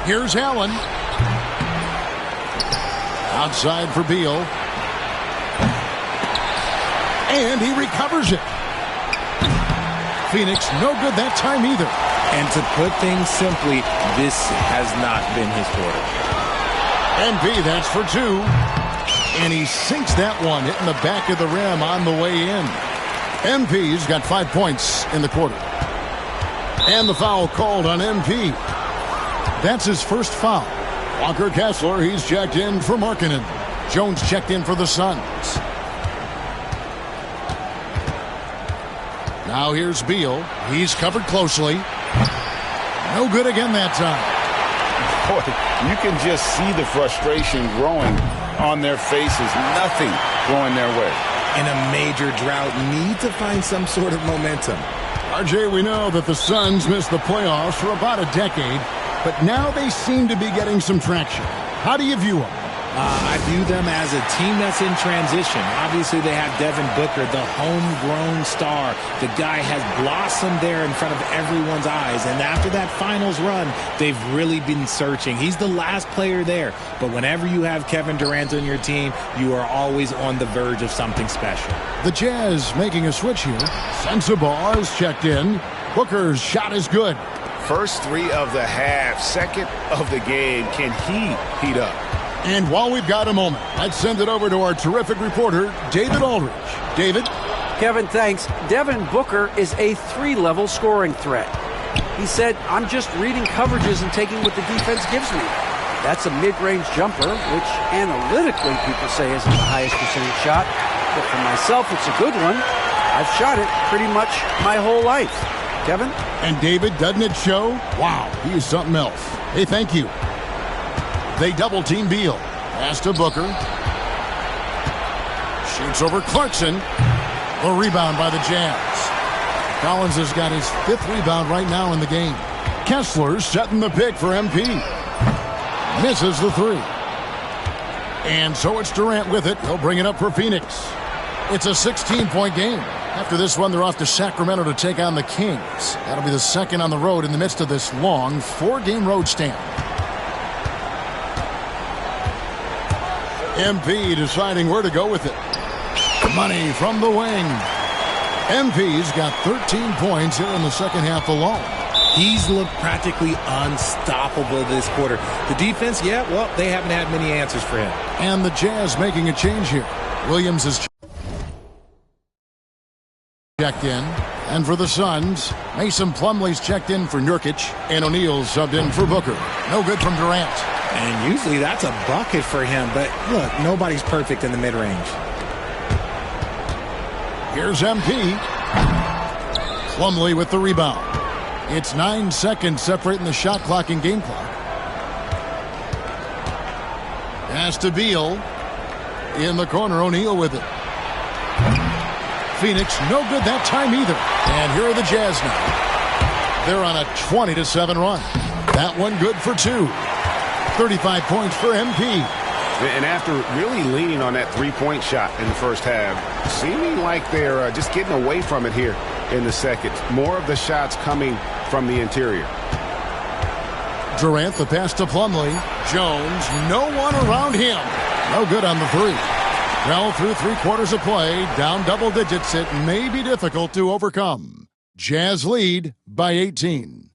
Here's Allen. Outside for Beal. And he recovers it. Phoenix, no good that time either. And to put things simply, this has not been his quarter. NB, that's for 2. And he sinks that one, hitting the back of the rim on the way in. MP's got 5 points in the quarter. And the foul called on MP. That's his first foul. Walker Kessler, he's checked in for Markkanen. Jones checked in for the Suns. Now here's Beal. He's covered closely. No good again that time. Boy, you can just see the frustration growing on their faces. Nothing going their way. In a major drought, need to find some sort of momentum. RJ, we know that the Suns missed the playoffs for about a decade, but now they seem to be getting some traction. How do you view them? I view them as a team that's in transition. Obviously, they have Devin Booker, the homegrown star. The guy has blossomed there in front of everyone's eyes. And after that finals run, they've really been searching. He's the last player there. But whenever you have Kevin Durant on your team, you are always on the verge of something special. The Jazz making a switch here. Sensabaugh is checked in. Booker's shot is good. First three of the half, second of the game. Can he heat up? And while we've got a moment, let's send it over to our terrific reporter, David Aldridge. David? Kevin, thanks. Devin Booker is a 3-level scoring threat. He said, I'm just reading coverages and taking what the defense gives me. That's a mid-range jumper, which analytically people say isn't the highest percentage shot. But for myself, it's a good one. I've shot it pretty much my whole life. Kevin? And David, doesn't it show? Wow, he is something else. Hey, thank you. They double-team Beal. Pass to Booker. Shoots over Clarkson. A rebound by the Jazz. Collins has got his 5th rebound right now in the game. Kessler setting the pick for MP. Misses the 3. And so it's Durant with it. He'll bring it up for Phoenix. It's a 16-point game. After this one, they're off to Sacramento to take on the Kings. That'll be the second on the road in the midst of this long 4-game road stand. MP deciding where to go with it. Money from the wing. MP's got 13 points here in the second half alone. He's looked practically unstoppable this quarter. The defense, yeah, well, they haven't had many answers for him. And the Jazz making a change here. Williams is checked in. And for the Suns, Mason Plumlee's checked in for Nurkic. And O'Neal's subbed in for Booker. No good from Durant. And usually that's a bucket for him, but look, nobody's perfect in the mid-range. Here's MP. Plumlee with the rebound. It's 9 seconds separating the shot clock and game clock. Pass to Beal. In the corner, O'Neal with it. Phoenix, no good that time either. And here are the Jazz now. They're on a 20-7 run. That one good for 2. 35 points for MP. And after really leaning on that three-point shot in the first half, seeming like they're just getting away from it here in the second. More of the shots coming from the interior. Durant, the pass to Plumlee. Jones, no one around him. No good on the 3. Well, through 3 quarters of play, down double digits, it may be difficult to overcome. Jazz lead by 18.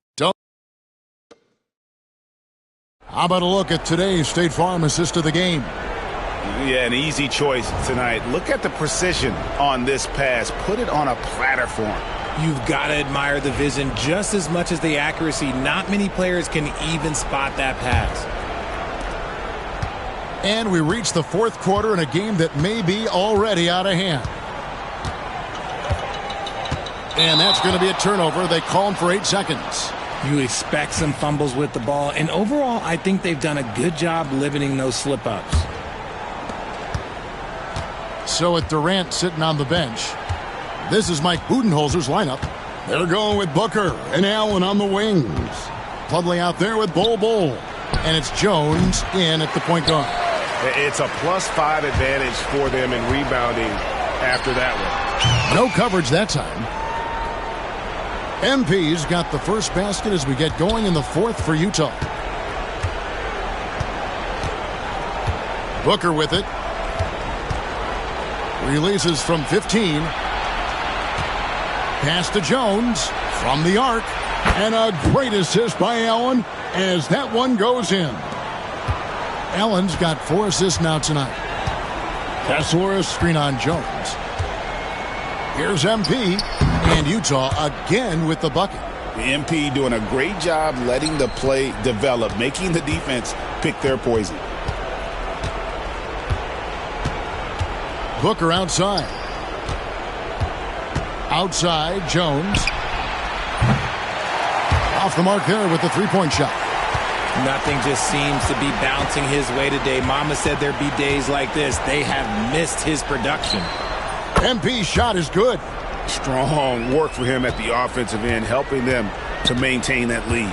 How about a look at today's State Farm assist of the game? Yeah, an easy choice tonight. Look at the precision on this pass. Put it on a platter for him. You've got to admire the vision just as much as the accuracy. Not many players can even spot that pass. And we reach the 4th quarter in a game that may be already out of hand. And that's going to be a turnover. They call him for 8 seconds. You expect some fumbles with the ball, and overall, I think they've done a good job limiting those slip-ups. So with Durant sitting on the bench, this is Mike Budenholzer's lineup. They're going with Booker and Allen on the wings. Plumlee out there with Bol. And it's Jones in at the point guard. It's a +5 advantage for them in rebounding after that one. No coverage that time. MP's got the first basket as we get going in the 4th for Utah. Booker with it. Releases from 15. Pass to Jones from the arc. And a great assist by Allen as that one goes in. Allen's got 4 assists now tonight. Castleworth screen on Jones. Here's MP, and Utah again with the bucket. The MP doing a great job letting the play develop, making the defense pick their poison. Booker outside. Outside, Jones. Off the mark there with the three-point shot. Nothing just seems to be bouncing his way today. Mama said there'd be days like this. They have missed his production. MP's shot is good. Strong work for him at the offensive end, helping them to maintain that lead.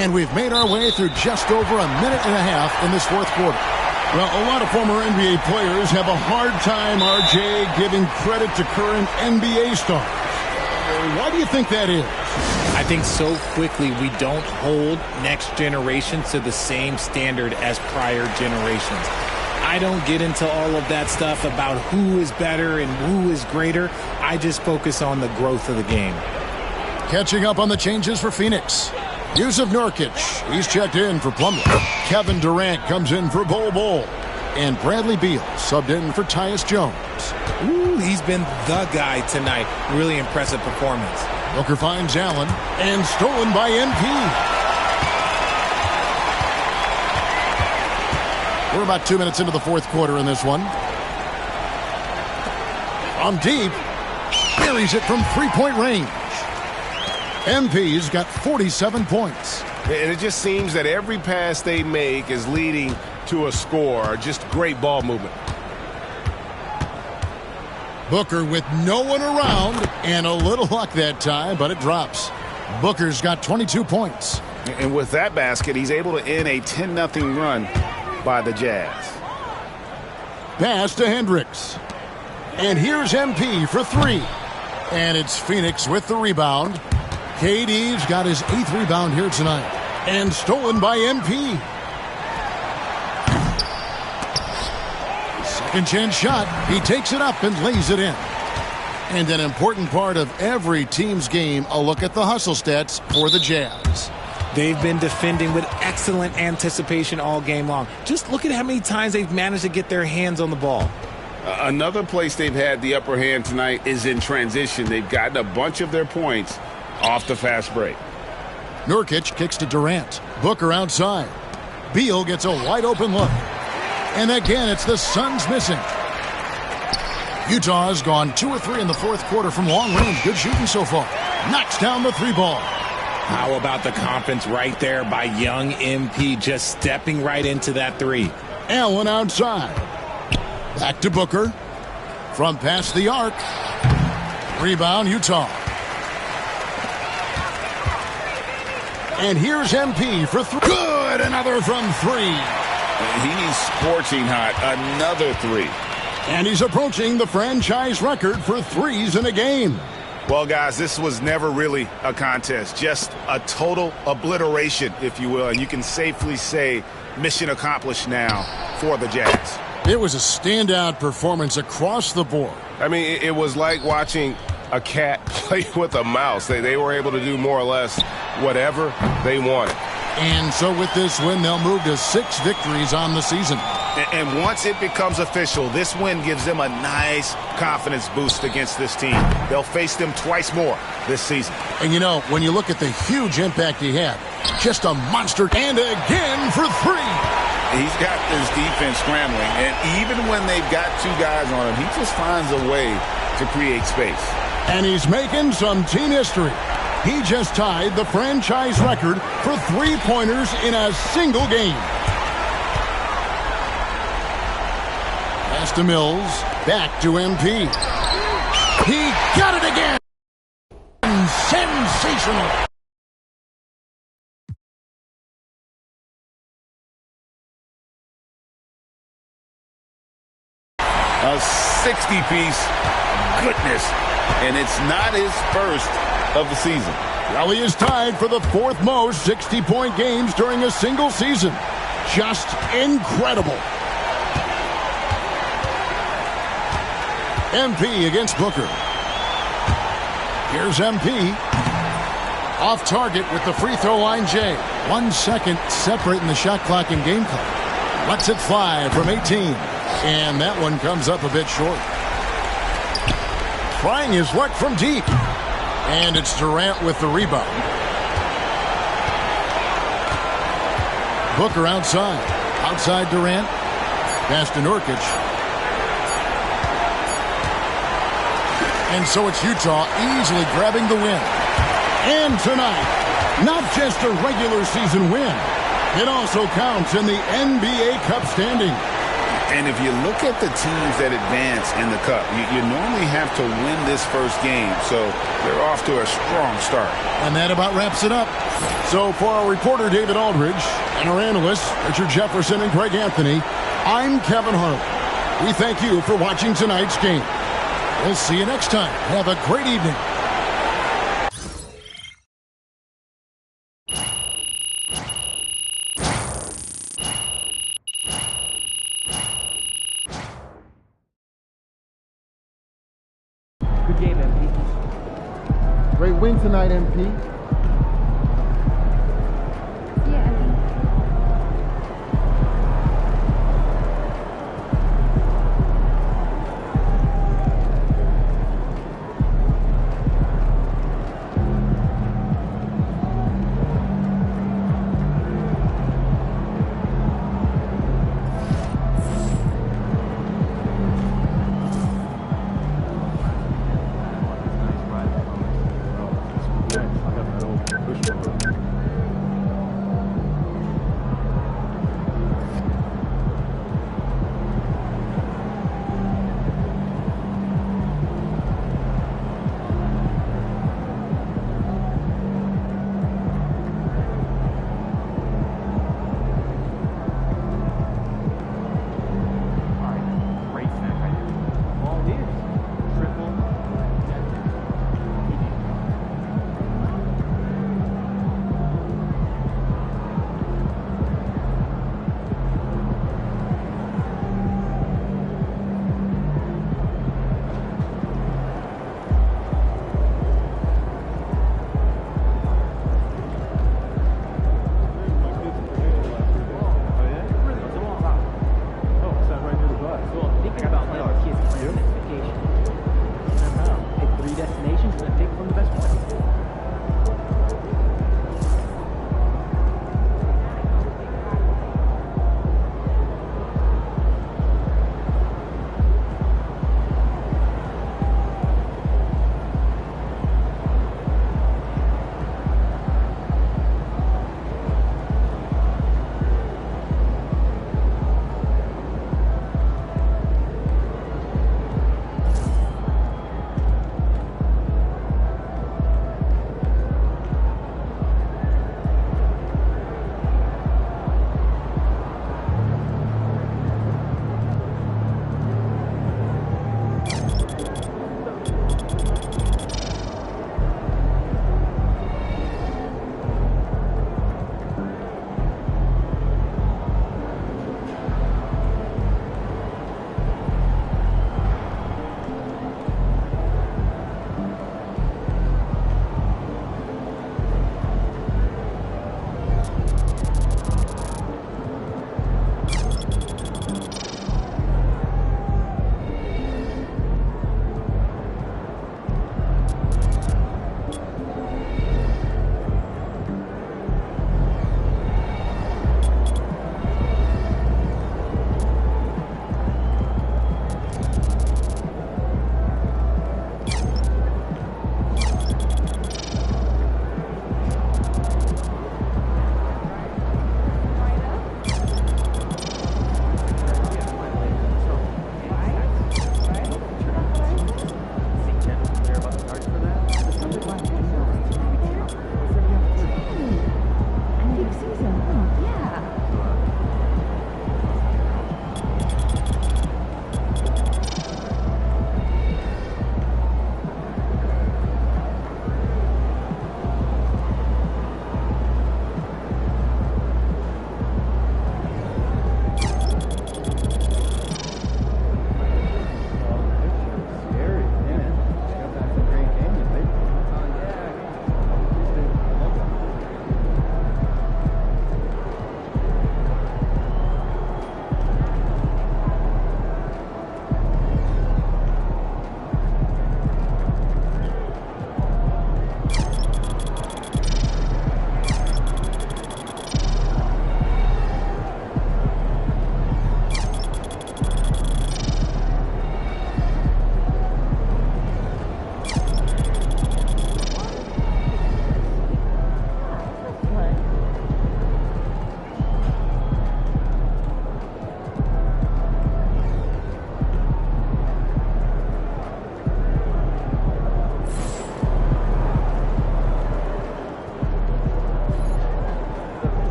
And we've made our way through just over a minute and a half in this fourth quarter. Well, a lot of former NBA players have a hard time, RJ, giving credit to current NBA stars. Why do you think that is? I think so quickly we don't hold next generations to the same standard as prior generations. I don't get into all of that stuff about who is better and who is greater. I just focus on the growth of the game. Catching up on the changes for Phoenix. Yusuf Nurkic, he's checked in for Plumlee. Kevin Durant comes in for Bol. And Bradley Beal subbed in for Tyus Jones. Ooh, he's been the guy tonight. Really impressive performance. Booker finds Allen, and stolen by MP. We're about 2 minutes into the fourth quarter in this one. From deep, buries it from three-point range. MP's got 47 points. And it just seems that every pass they make is leading to a score. Just great ball movement. Booker with no one around, and a little luck that time, but it drops. Booker's got 22 points. And with that basket, he's able to end a 10-0 run by the Jazz. Pass to Hendricks. And here's MP for three. And it's Phoenix with the rebound. KD's got his 8th rebound here tonight. And stolen by MP. Second chance shot. He takes it up and lays it in. And an important part of every team's game, a look at the hustle stats for the Jazz. They've been defending with excellent anticipation all game long. Just look at how many times they've managed to get their hands on the ball. Another place they've had the upper hand tonight is in transition. They've gotten a bunch of their points off the fast break. Nurkic kicks to Durant. Booker outside. Beal gets a wide open look. And again, it's the Suns missing. Utah has gone 2 of 3 in the fourth quarter from long range. Good shooting so far. Knocks down the three ball. How about the confidence right there by young MP, just stepping right into that three. Allen outside. Back to Booker. From past the arc. Rebound, Utah. And here's MP for three. Good, another from three. He's scorching hot. Another three. And he's approaching the franchise record for threes in a game. Well, guys, this was never really a contest. Just a total obliteration, if you will. And you can safely say mission accomplished now for the Jazz. It was a standout performance across the board. I mean, it was like watching a cat play with a mouse. They were able to do more or less whatever they wanted. And so with this win, they'll move to 6 victories on the season. And once it becomes official, this win gives them a nice confidence boost against this team. They'll face them twice more this season. And you know, when you look at the huge impact he had, just a monster. And again for three. He's got this defense scrambling. And even when they've got 2 guys on him, he just finds a way to create space. And he's making some team history. He just tied the franchise record for three-pointers in a single game. Pass to Mills. Back to MP. He got it again. Sensational. A 60-piece. Goodness. And it's not his first of the season. Well, he is tied for the 4th most 60-point games during a single season. Just incredible. MP against Booker. Here's MP. Off target with the free throw line, Jay. 1 second separating the shot clock and game clock. Lets it fly from 18. And that one comes up a bit short. Trying his luck from deep. And it's Durant with the rebound. Booker outside. Outside Durant. Pass to Nurkic. And so it's Utah easily grabbing the win. And tonight, not just a regular season win, it also counts in the NBA Cup standing. And if you look at the teams that advance in the Cup, you normally have to win this first game, so they're off to a strong start. And that about wraps it up. So for our reporter, David Aldridge, and our analysts, Richard Jefferson and Greg Anthony, I'm Kevin Harlan. We thank you for watching tonight's game. We'll see you next time. Have a great evening. Good game, MP. Great win tonight, MP. I got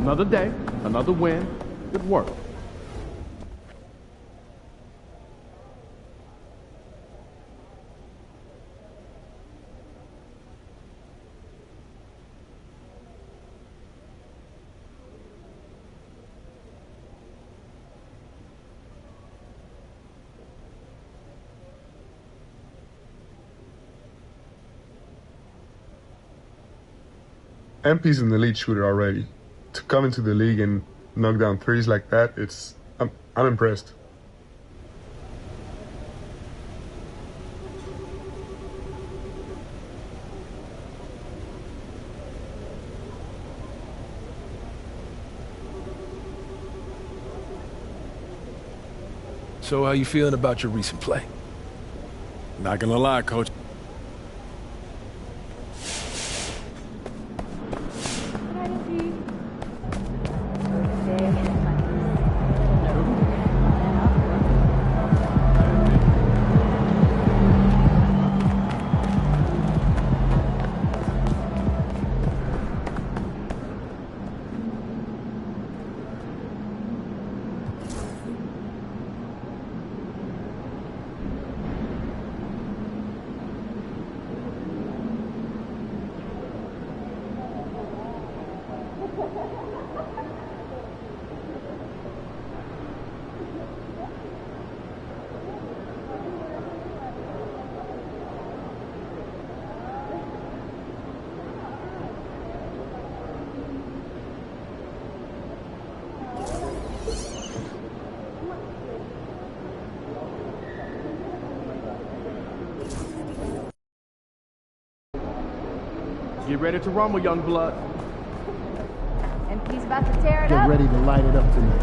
Another day, another win. Good work. MP's an elite shooter already. To come into the league and knock down threes like that, I'm impressed. So how you feeling about your recent play? Not gonna lie, Coach. Get ready to rumble, young blood. MP's about to tear it up. Get ready to light it up tonight.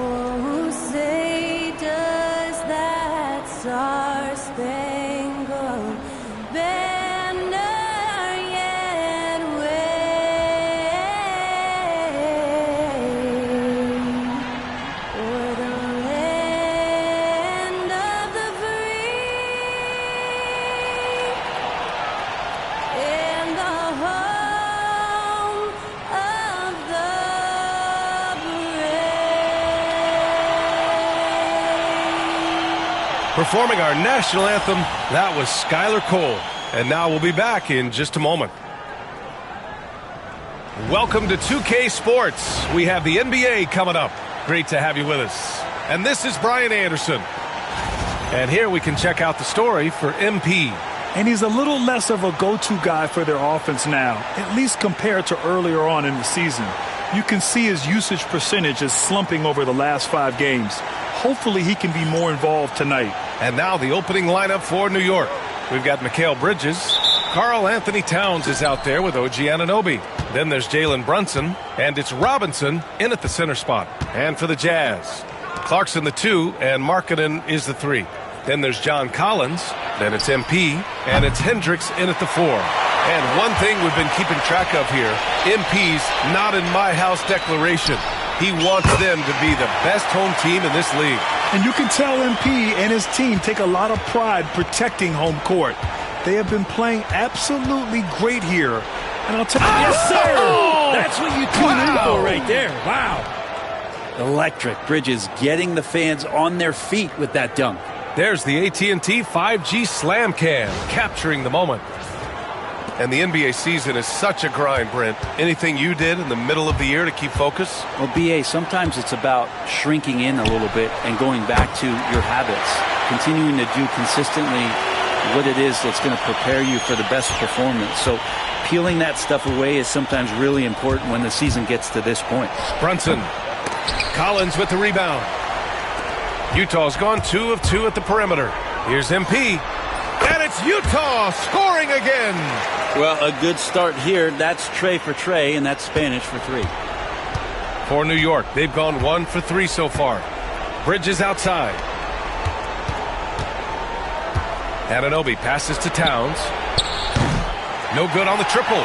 Oh, say does that star-spangled banner yet wave o'er the land of the free and the home of the Performing our national anthem, that was Skylar Cole. And now we'll be back in just a moment. Welcome to 2K Sports. We have the NBA coming up. Great to have you with us. And this is Brian Anderson. And here we can check out the story for MP. And he's a little less of a go-to guy for their offense now, at least compared to earlier on in the season. You can see his usage percentage is slumping over the last 5 games. Hopefully he can be more involved tonight. And now the opening lineup for New York. We've got Mikal Bridges. Karl Anthony Towns is out there with OG Anunoby. Then there's Jalen Brunson. And it's Robinson in at the center spot. And for the Jazz, Clarkson the 2 and Markkanen is the 3. Then there's John Collins. Then it's MP. And it's Hendricks in at the 4. And one thing we've been keeping track of here, MP's not in my house declaration. He wants them to be the best home team in this league. And you can tell MP and his team take a lot of pride protecting home court. They have been playing absolutely great here. And I'll tell you, yes, sir! That's what you tune in for right there. Wow. Electric. Bridges getting the fans on their feet with that dunk. There's the AT&T 5G Slam Cam, capturing the moment. And the NBA season is such a grind, Brent. Anything you did in the middle of the year to keep focus? Well, BA, sometimes it's about shrinking in a little bit and going back to your habits, continuing to do consistently what it is that's going to prepare you for the best performance. So peeling that stuff away is sometimes really important when the season gets to this point. Brunson. Collins with the rebound. Utah's gone 2 of 2 at the perimeter. Here's MP. And it's Utah scoring again. Well, a good start here. That's Trey for Trey, and that's Spanish for 3. For New York, they've gone 1 for 3 so far. Bridges outside. Anunoby passes to Towns. No good on the triple.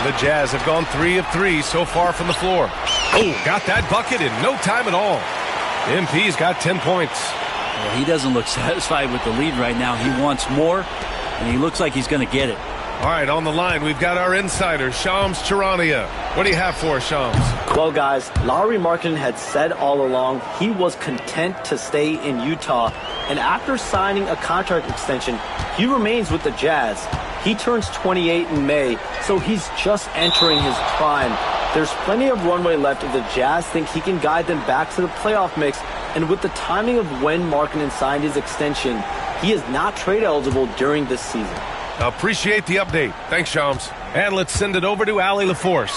The Jazz have gone 3 of 3 so far from the floor. Oh, got that bucket in no time at all. MP's got 10 points. Well, he doesn't look satisfied with the lead right now. He wants more, and he looks like he's going to get it. All right, on the line, we've got our insider, Shams Charania. What do you have for us, Shams? Well, guys, Lauri Markkanen had said all along he was content to stay in Utah. And after signing a contract extension, he remains with the Jazz. He turns 28 in May, so he's just entering his prime. There's plenty of runway left if the Jazz think he can guide them back to the playoff mix. And with the timing of when Markkanen signed his extension, he is not trade eligible during this season. Appreciate the update. Thanks, Shams. And let's send it over to Allie LaForce.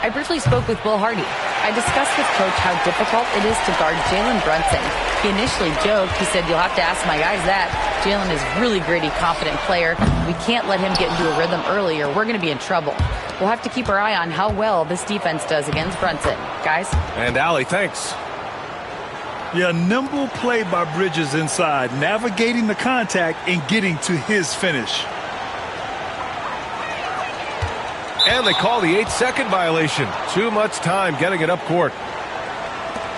I briefly spoke with Will Hardy. I discussed with Coach how difficult it is to guard Jalen Brunson. He initially joked. He said, "You'll have to ask my guys that." Jalen is a really gritty, confident player. We can't let him get into a rhythm early or we're going to be in trouble. We'll have to keep our eye on how well this defense does against Brunson. Guys? And Allie, thanks. Yeah, nimble play by Bridges inside, navigating the contact and getting to his finish. And they call the 8-second violation. Too much time getting it up court.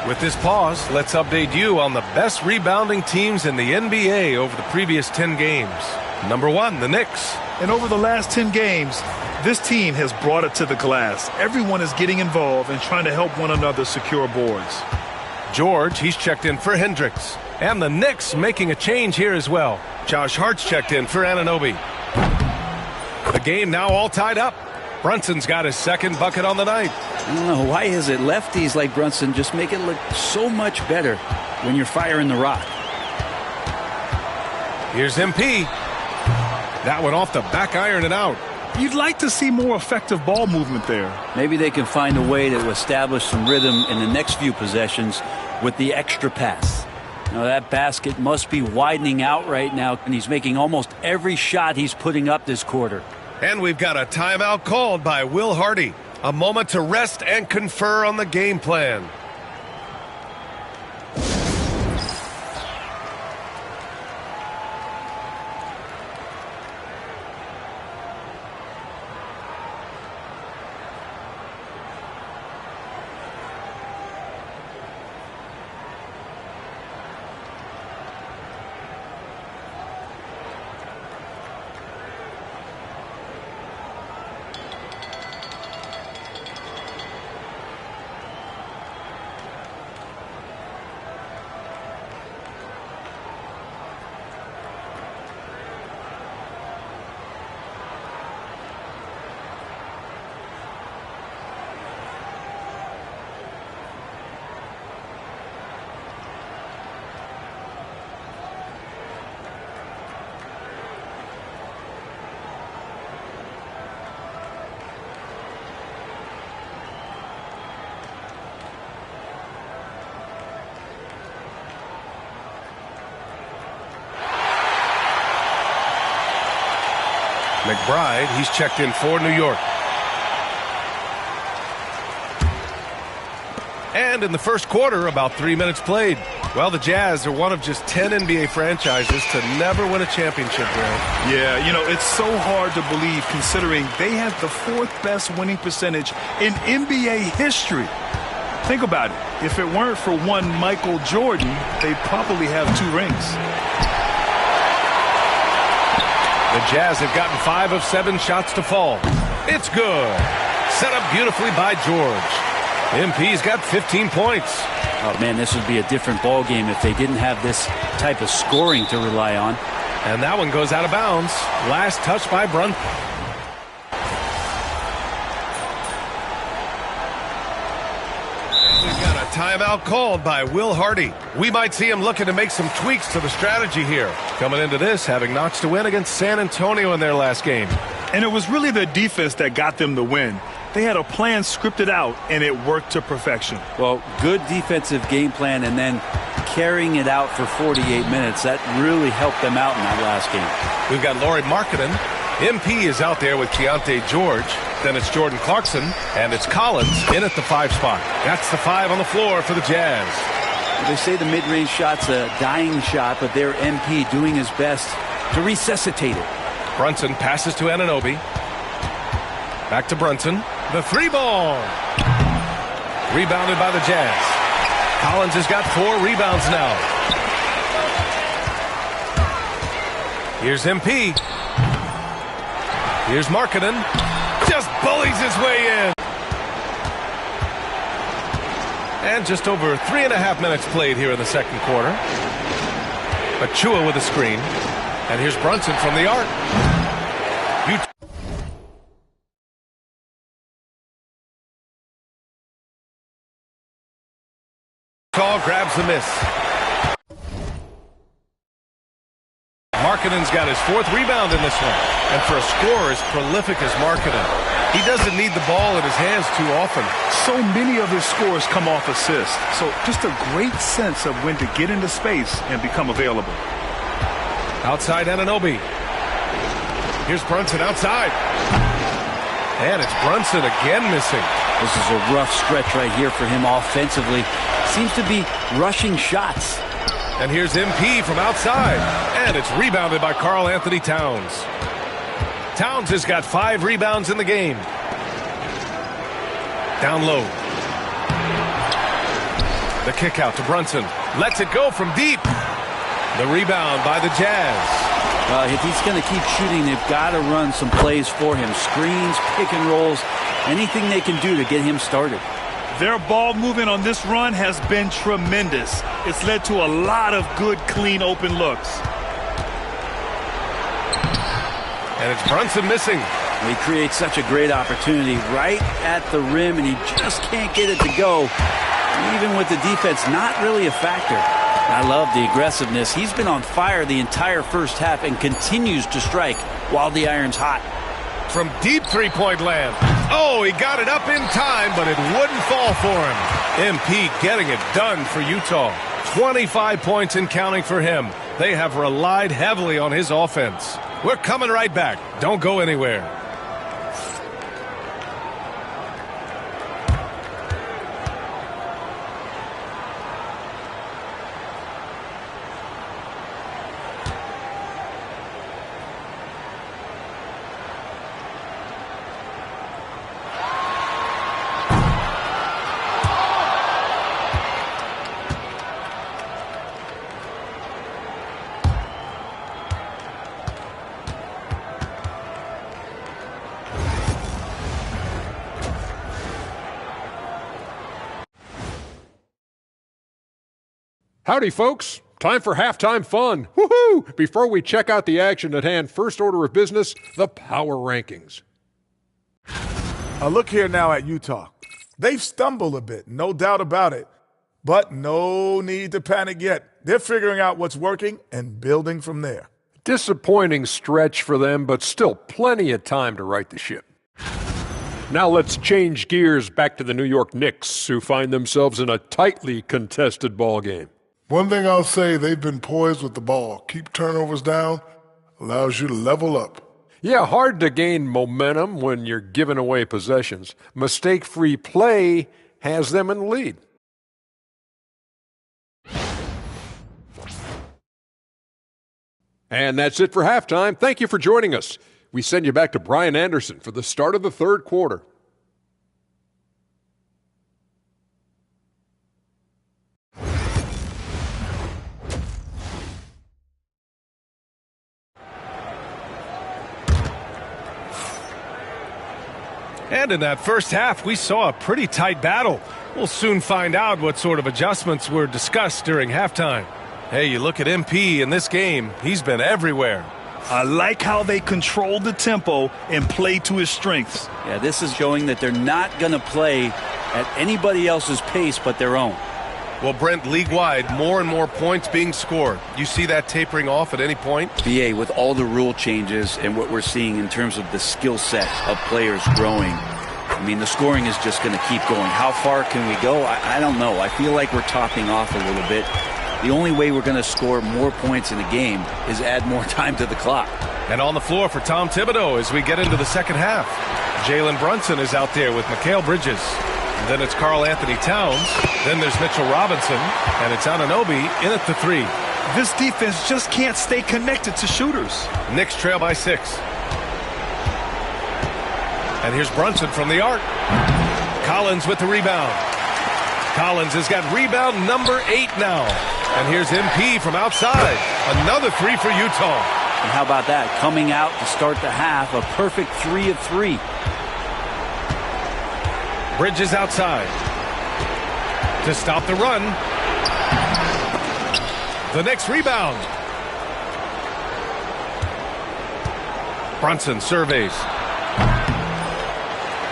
With this pause, let's update you on the best rebounding teams in the NBA over the previous 10 games. Number 1, the Knicks. And over the last 10 games, this team has brought it to the glass. Everyone is getting involved and trying to help one another secure boards. George, he's checked in for Hendricks. And the Knicks making a change here as well. Josh Hart's checked in for Anunoby. The game now all tied up. Brunson's got his second bucket on the night. I don't know, why is it lefties like Brunson just make it look so much better when you're firing the rock? Here's MP. That one off the back iron and out. You'd like to see more effective ball movement there. Maybe they can find a way to establish some rhythm in the next few possessions with the extra pass. Now that basket must be widening out right now, and he's making almost every shot he's putting up this quarter. And we've got a timeout called by Will Hardy. A moment to rest and confer on the game plan. McBride, he's checked in for New York. And in the first quarter, about 3 minutes played. Well, the Jazz are one of just 10 NBA franchises to never win a championship, Grant. Yeah, you know, it's so hard to believe considering they have the 4th best winning percentage in NBA history. Think about it. If it weren't for one Michael Jordan, they'd probably have 2 rings. The Jazz have gotten 5 of 7 shots to fall. It's good. Set up beautifully by George. MP's got 15 points. Oh, man, this would be a different ball game if they didn't have this type of scoring to rely on. And that one goes out of bounds. Last touch by Brunson. We've got a timeout called by Will Hardy. We might see him looking to make some tweaks to the strategy here. Coming into this, having notched a win against San Antonio in their last game. And it was really the defense that got them the win. They had a plan scripted out, and it worked to perfection. Well, good defensive game plan, and then carrying it out for 48 minutes. That really helped them out in that last game. We've got Lauri Markkanen. MP is out there with Keontae George. Then it's Jordan Clarkson, and it's Collins in at the 5 spot. That's the 5 on the floor for the Jazz. They say the mid-range shot's a dying shot, but they're MP doing his best to resuscitate it. Brunson passes to Anunoby. Back to Brunson. The 3-ball. Rebounded by the Jazz. Collins has got 4 rebounds now. Here's MP. Here's Markkanen. Just bullies his way in. And just over 3.5 minutes played here in the second quarter. Achua with a screen. And here's Brunson from the arc. Utah grabs the miss. Markkanen's got his 4th rebound in this one. And for a scorer as prolific as Markkanen, he doesn't need the ball in his hands too often. So many of his scores come off assists. So just a great sense of when to get into space and become available. Outside Anunoby. Here's Brunson outside. And it's Brunson again missing. This is a rough stretch right here for him offensively. Seems to be rushing shots. And here's MP from outside. And it's rebounded by Karl Anthony Towns. Towns has got 5 rebounds in the game. Down low. The kick out to Brunson. Lets it go from deep. The rebound by the Jazz. Well, if he's going to keep shooting, they've got to run some plays for him. Screens, pick and rolls, anything they can do to get him started. Their ball movement on this run has been tremendous. It's led to a lot of good, clean, open looks. And it's Brunson missing. He creates such a great opportunity right at the rim, and he just can't get it to go. Even with the defense not really a factor. I love the aggressiveness. He's been on fire the entire first half and continues to strike while the iron's hot. From deep three-point land. Oh, he got it up in time, but it wouldn't fall for him. MP getting it done for Utah. 25 points and counting for him. They have relied heavily on his offense. We're coming right back. Don't go anywhere. Howdy, folks. Time for halftime fun. Woohoo! Before we check out the action at hand, first order of business, the power rankings. A look here now at Utah. They've stumbled a bit, no doubt about it. But no need to panic yet. They're figuring out what's working and building from there. Disappointing stretch for them, but still plenty of time to right the ship. Now let's change gears back to the New York Knicks, who find themselves in a tightly contested ball game. One thing I'll say, they've been poised with the ball. Keep turnovers down, allows you to level up. Yeah, hard to gain momentum when you're giving away possessions. Mistake-free play has them in the lead. And that's it for halftime. Thank you for joining us. We send you back to Brian Anderson for the start of the third quarter. And in that first half, we saw a pretty tight battle. We'll soon find out what sort of adjustments were discussed during halftime. Hey, you look at MP in this game, he's been everywhere. I like how they controlled the tempo and played to his strengths. Yeah, this is showing that they're not going to play at anybody else's pace but their own. Well, Brent, league-wide, more and more points being scored. You see that tapering off at any point? BA, with all the rule changes and what we're seeing in terms of the skill set of players growing, I mean, the scoring is just going to keep going. How far can we go? I don't know. I feel like we're topping off a little bit. The only way we're going to score more points in the game is add more time to the clock. And on the floor for Tom Thibodeau as we get into the second half. Jalen Brunson is out there with Mikal Bridges. And then it's Karl Anthony Towns. Then there's Mitchell Robinson. And it's Anunoby in at the 3. This defense just can't stay connected to shooters. Knicks trail by 6. And here's Brunson from the arc. Collins with the rebound. Collins has got rebound number 8 now. And here's MP from outside. Another 3 for Utah. And how about that? Coming out to start the half, a perfect 3 of 3. Bridges outside to stop the run. The next rebound. Brunson surveys.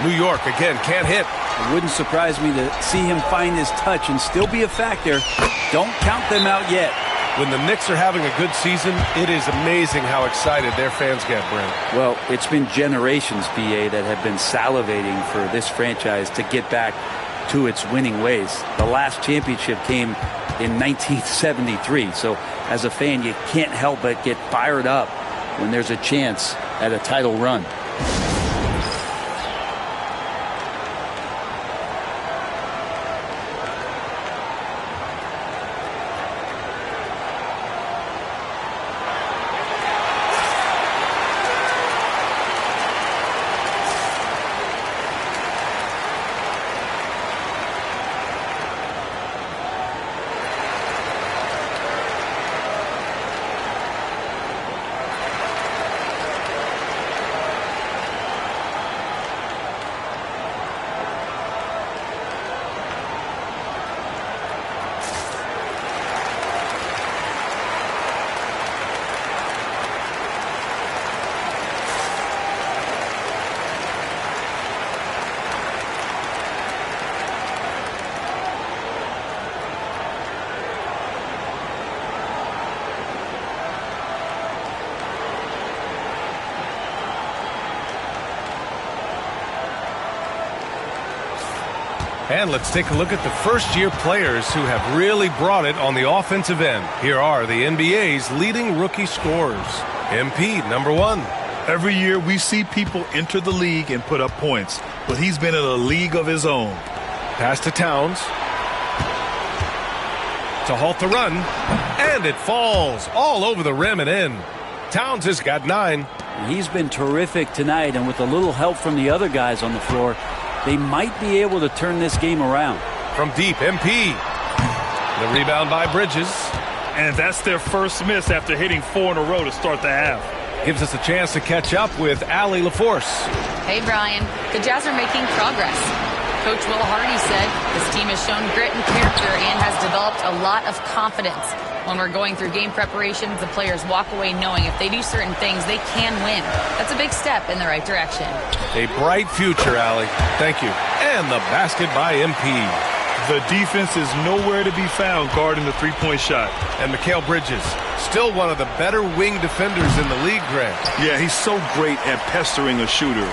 New York again can't hit. It wouldn't surprise me to see him find his touch and still be a factor. Don't count them out yet. When the Knicks are having a good season, it is amazing how excited their fans get, Brent. Well, it's been generations, BA, that have been salivating for this franchise to get back to its winning ways. The last championship came in 1973. So as a fan, you can't help but get fired up when there's a chance at a title run. And let's take a look at the first-year players who have really brought it on the offensive end. Here are the NBA's leading rookie scorers. MP, number 1. Every year we see people enter the league and put up points, but he's been in a league of his own. Pass to Towns. To halt the run. And it falls all over the rim and in. Towns has got 9. He's been terrific tonight, and with a little help from the other guys on the floor, they might be able to turn this game around. From deep, MP. The rebound by Bridges. And that's their first miss after hitting 4 in a row to start the half. Gives us a chance to catch up with Allie LaForce. Hey, Brian. The Jazz are making progress. Coach Will Hardy said this team has shown grit and character and has developed a lot of confidence. When we're going through game preparations, the players walk away knowing if they do certain things, they can win. That's a big step in the right direction. A bright future, Allie. Thank you. And the basket by MP. The defense is nowhere to be found guarding the three-point shot. And Mikal Bridges, still one of the better wing defenders in the league, Grant. Yeah, he's so great at pestering a shooter.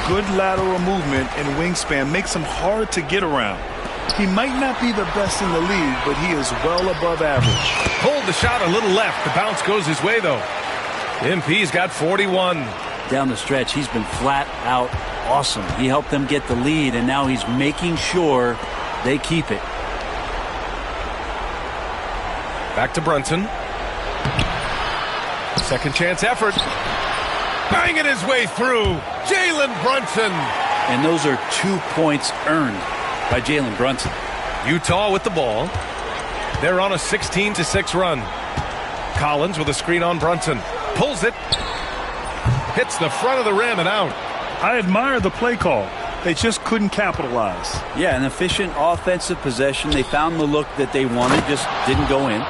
Good lateral movement and wingspan makes him hard to get around. He might not be the best in the league, but he is well above average. Pulled the shot a little left. The bounce goes his way, though. MP's got 41. Down the stretch, he's been flat out awesome. He helped them get the lead, and now he's making sure they keep it. Back to Brunson. Second chance effort. Banging his way through. Jalen Brunson. And those are 2 points earned by Jalen Brunson. Utah with the ball. They're on a 16-6 run. Collins with a screen on Brunson. Pulls it. Hits the front of the rim and out. I admire the play call. They just couldn't capitalize. Yeah, an efficient offensive possession. They found the look that they wanted, just didn't go in.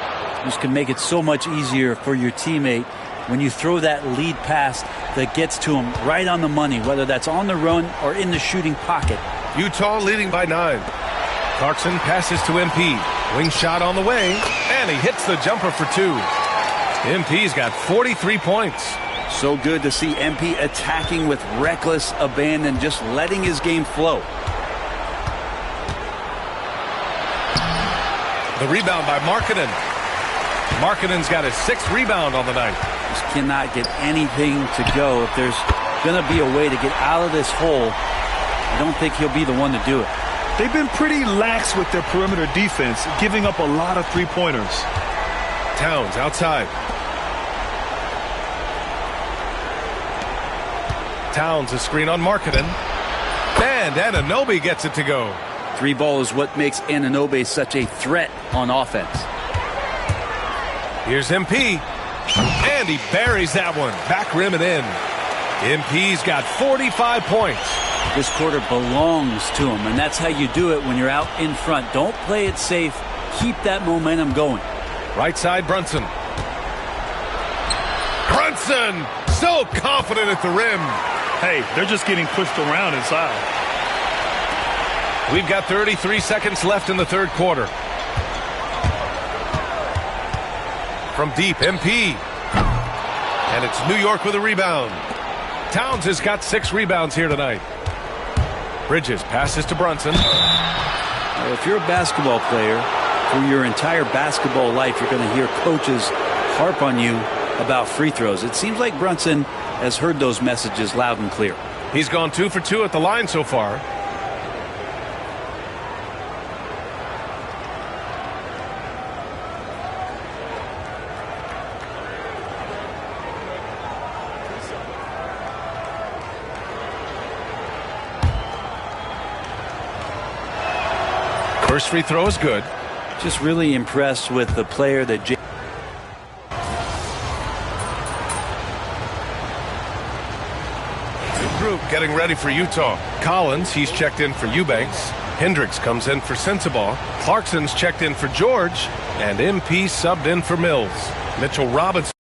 This can make it so much easier for your teammate when you throw that lead pass that gets to him right on the money, whether that's on the run or in the shooting pocket. Utah leading by 9. Clarkson passes to MP. Wing shot on the way, and he hits the jumper for 2. MP's got 43 points. So good to see MP attacking with reckless abandon, just letting his game flow. The rebound by Markkanen. Markkanen's got his 6th rebound on the night. Just cannot get anything to go. If there's going to be a way to get out of this hole, I don't think he'll be the one to do it. They've been pretty lax with their perimeter defense, giving up a lot of three-pointers. Towns outside. Towns a screen on Markkanen. And Anunoby gets it to go. 3 ball is what makes Anunoby such a threat on offense. Here's MP. And he buries that one. Back rim and in. MP's got 45 points. This quarter belongs to him, and that's how you do it when you're out in front. Don't play it safe. Keep that momentum going. Right side, Brunson. Brunson! So confident at the rim. Hey, they're just getting pushed around inside. We've got 33 seconds left in the third quarter. From deep, MP. And it's New York with a rebound. Towns has got 6 rebounds here tonight. Bridges passes to Brunson. Well, if you're a basketball player, through your entire basketball life, you're going to hear coaches harp on you about free throws. It seems like Brunson has heard those messages loud and clear. He's gone 2 for 2 at the line so far. First free throw is good. Just really impressed with the player that Group getting ready for Utah. Collins, he's checked in for Eubanks. Hendricks comes in for Sensabaugh. Clarkson's checked in for George. And MP subbed in for Mills. Mitchell Robinson.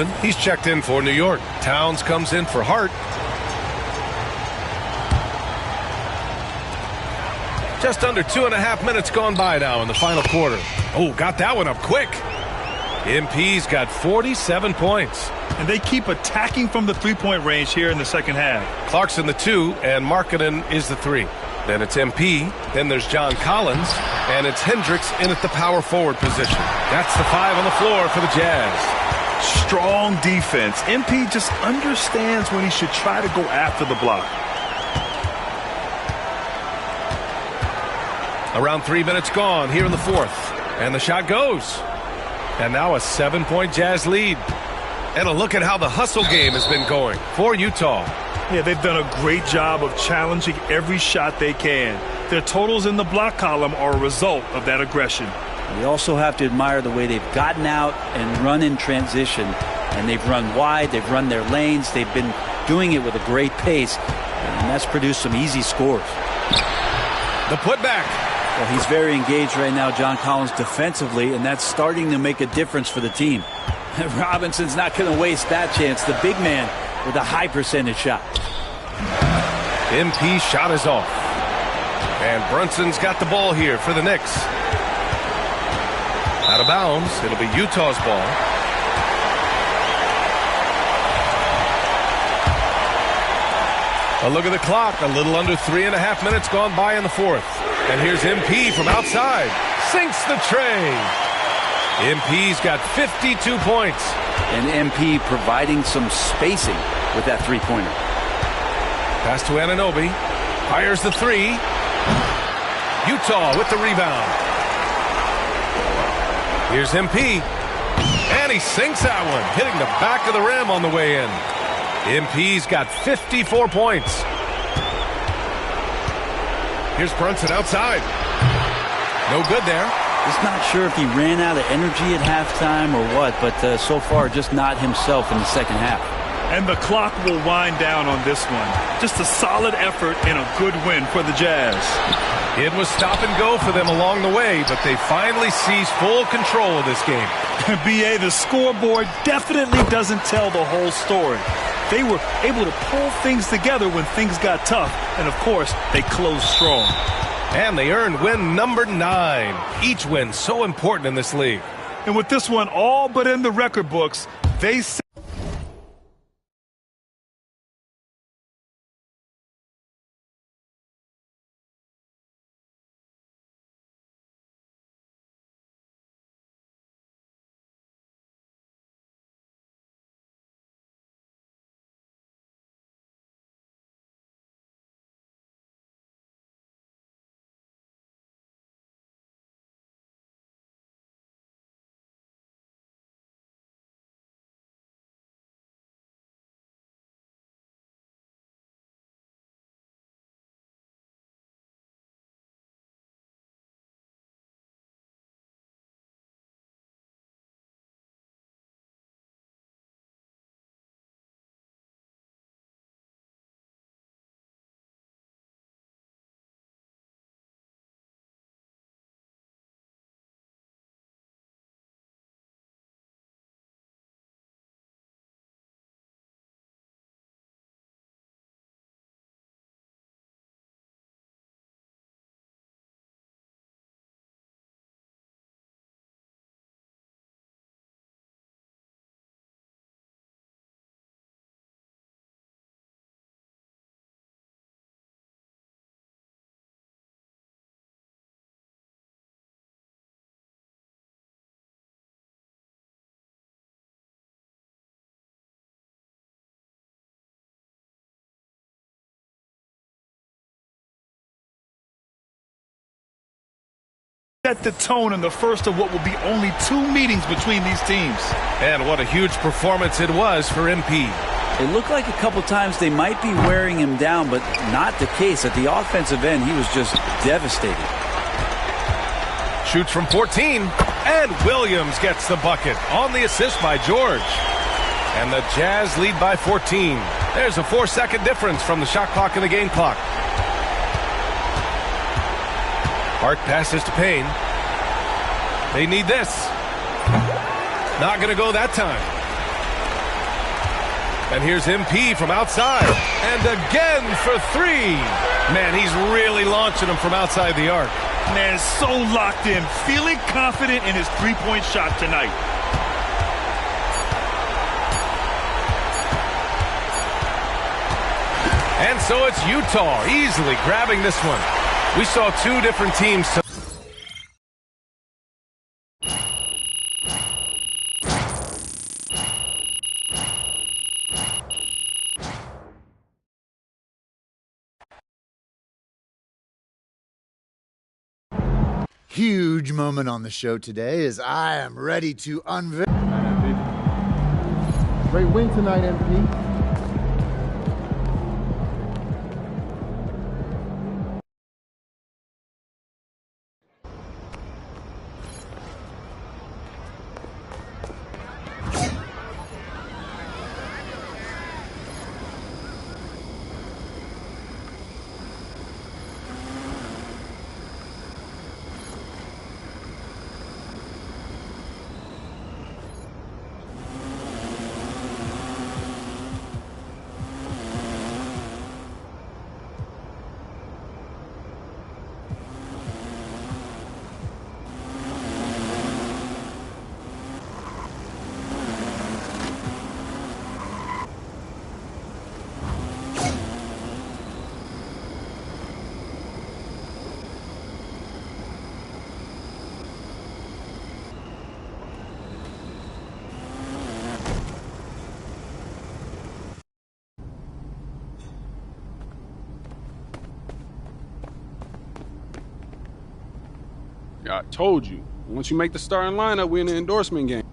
7, he's checked in for New York. Towns comes in for Hart. Just under 2.5 minutes gone by now in the final quarter. Oh, got that one up quick. MP's got 47 points. And they keep attacking from the three-point range here in the second half. Clarkson the 2, and Markkanen is the 3. Then it's MP, then there's John Collins, and it's Hendricks in at the power forward position. That's the 5 on the floor for the Jazz. Strong defense. MP just understands when he should try to go after the block. Around 3 minutes gone here in the fourth. And the shot goes. And now a 7-point Jazz lead. And a look at how the hustle game has been going for Utah. Yeah, they've done a great job of challenging every shot they can. Their totals in the block column are a result of that aggression. We also have to admire the way they've gotten out and run in transition. And they've run wide, they've run their lanes, they've been doing it with a great pace. And that's produced some easy scores. The putback. Well, he's very engaged right now, John Collins, defensively, and that's starting to make a difference for the team. Robinson's not going to waste that chance. The big man with a high percentage shot. MP shot is off. And Brunson's got the ball here for the Knicks. Out of bounds. It'll be Utah's ball. A look at the clock. A little under 3.5 minutes gone by in the fourth. And here's MP from outside. Sinks the tray. MP's got 52 points. And MP providing some spacing with that three-pointer. Pass to Anunoby. Fires the 3. Utah with the rebound. Here's MP. And he sinks that one, hitting the back of the rim on the way in. MP's got 54 points. Here's Brunson outside. No good there. Just not sure if he ran out of energy at halftime or what, but so far just not himself in the second half. And the clock will wind down on this one. Just a solid effort and a good win for the Jazz. It was stop and go for them along the way, but they finally seized full control of this game. BA, the scoreboard definitely doesn't tell the whole story. They were able to pull things together when things got tough, and of course, they closed strong. And they earned win number 9. Each win so important in this league. And with this one all but in the record books, they set the tone in the first of what will be only 2 meetings between these teams. And what a huge performance it was for MP. It looked like a couple times they might be wearing him down, but not the case. At the offensive end, he was just devastated. Shoots from 14, and Williams gets the bucket on the assist by George. And the Jazz lead by 14. There's a 4-second difference from the shot clock and the game clock. Hart passes to Payne. They need this. Not going to go that time. And here's MP from outside. And again for three. Man, he's really launching them from outside the arc. Man, so locked in, feeling confident in his three-point shot tonight. And so it's Utah easily grabbing this one. We saw two different teams. Huge moment on the show today as I am ready to unveil. Great win tonight, MP. I told you. Once you make the starting lineup, we're in the endorsement game.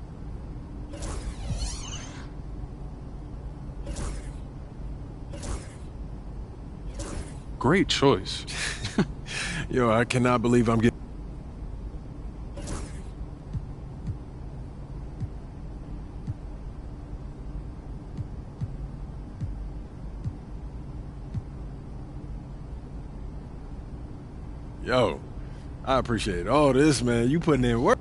Great choice. Yo, I cannot believe I'm getting... Yo, I appreciate all this, man. You putting in work.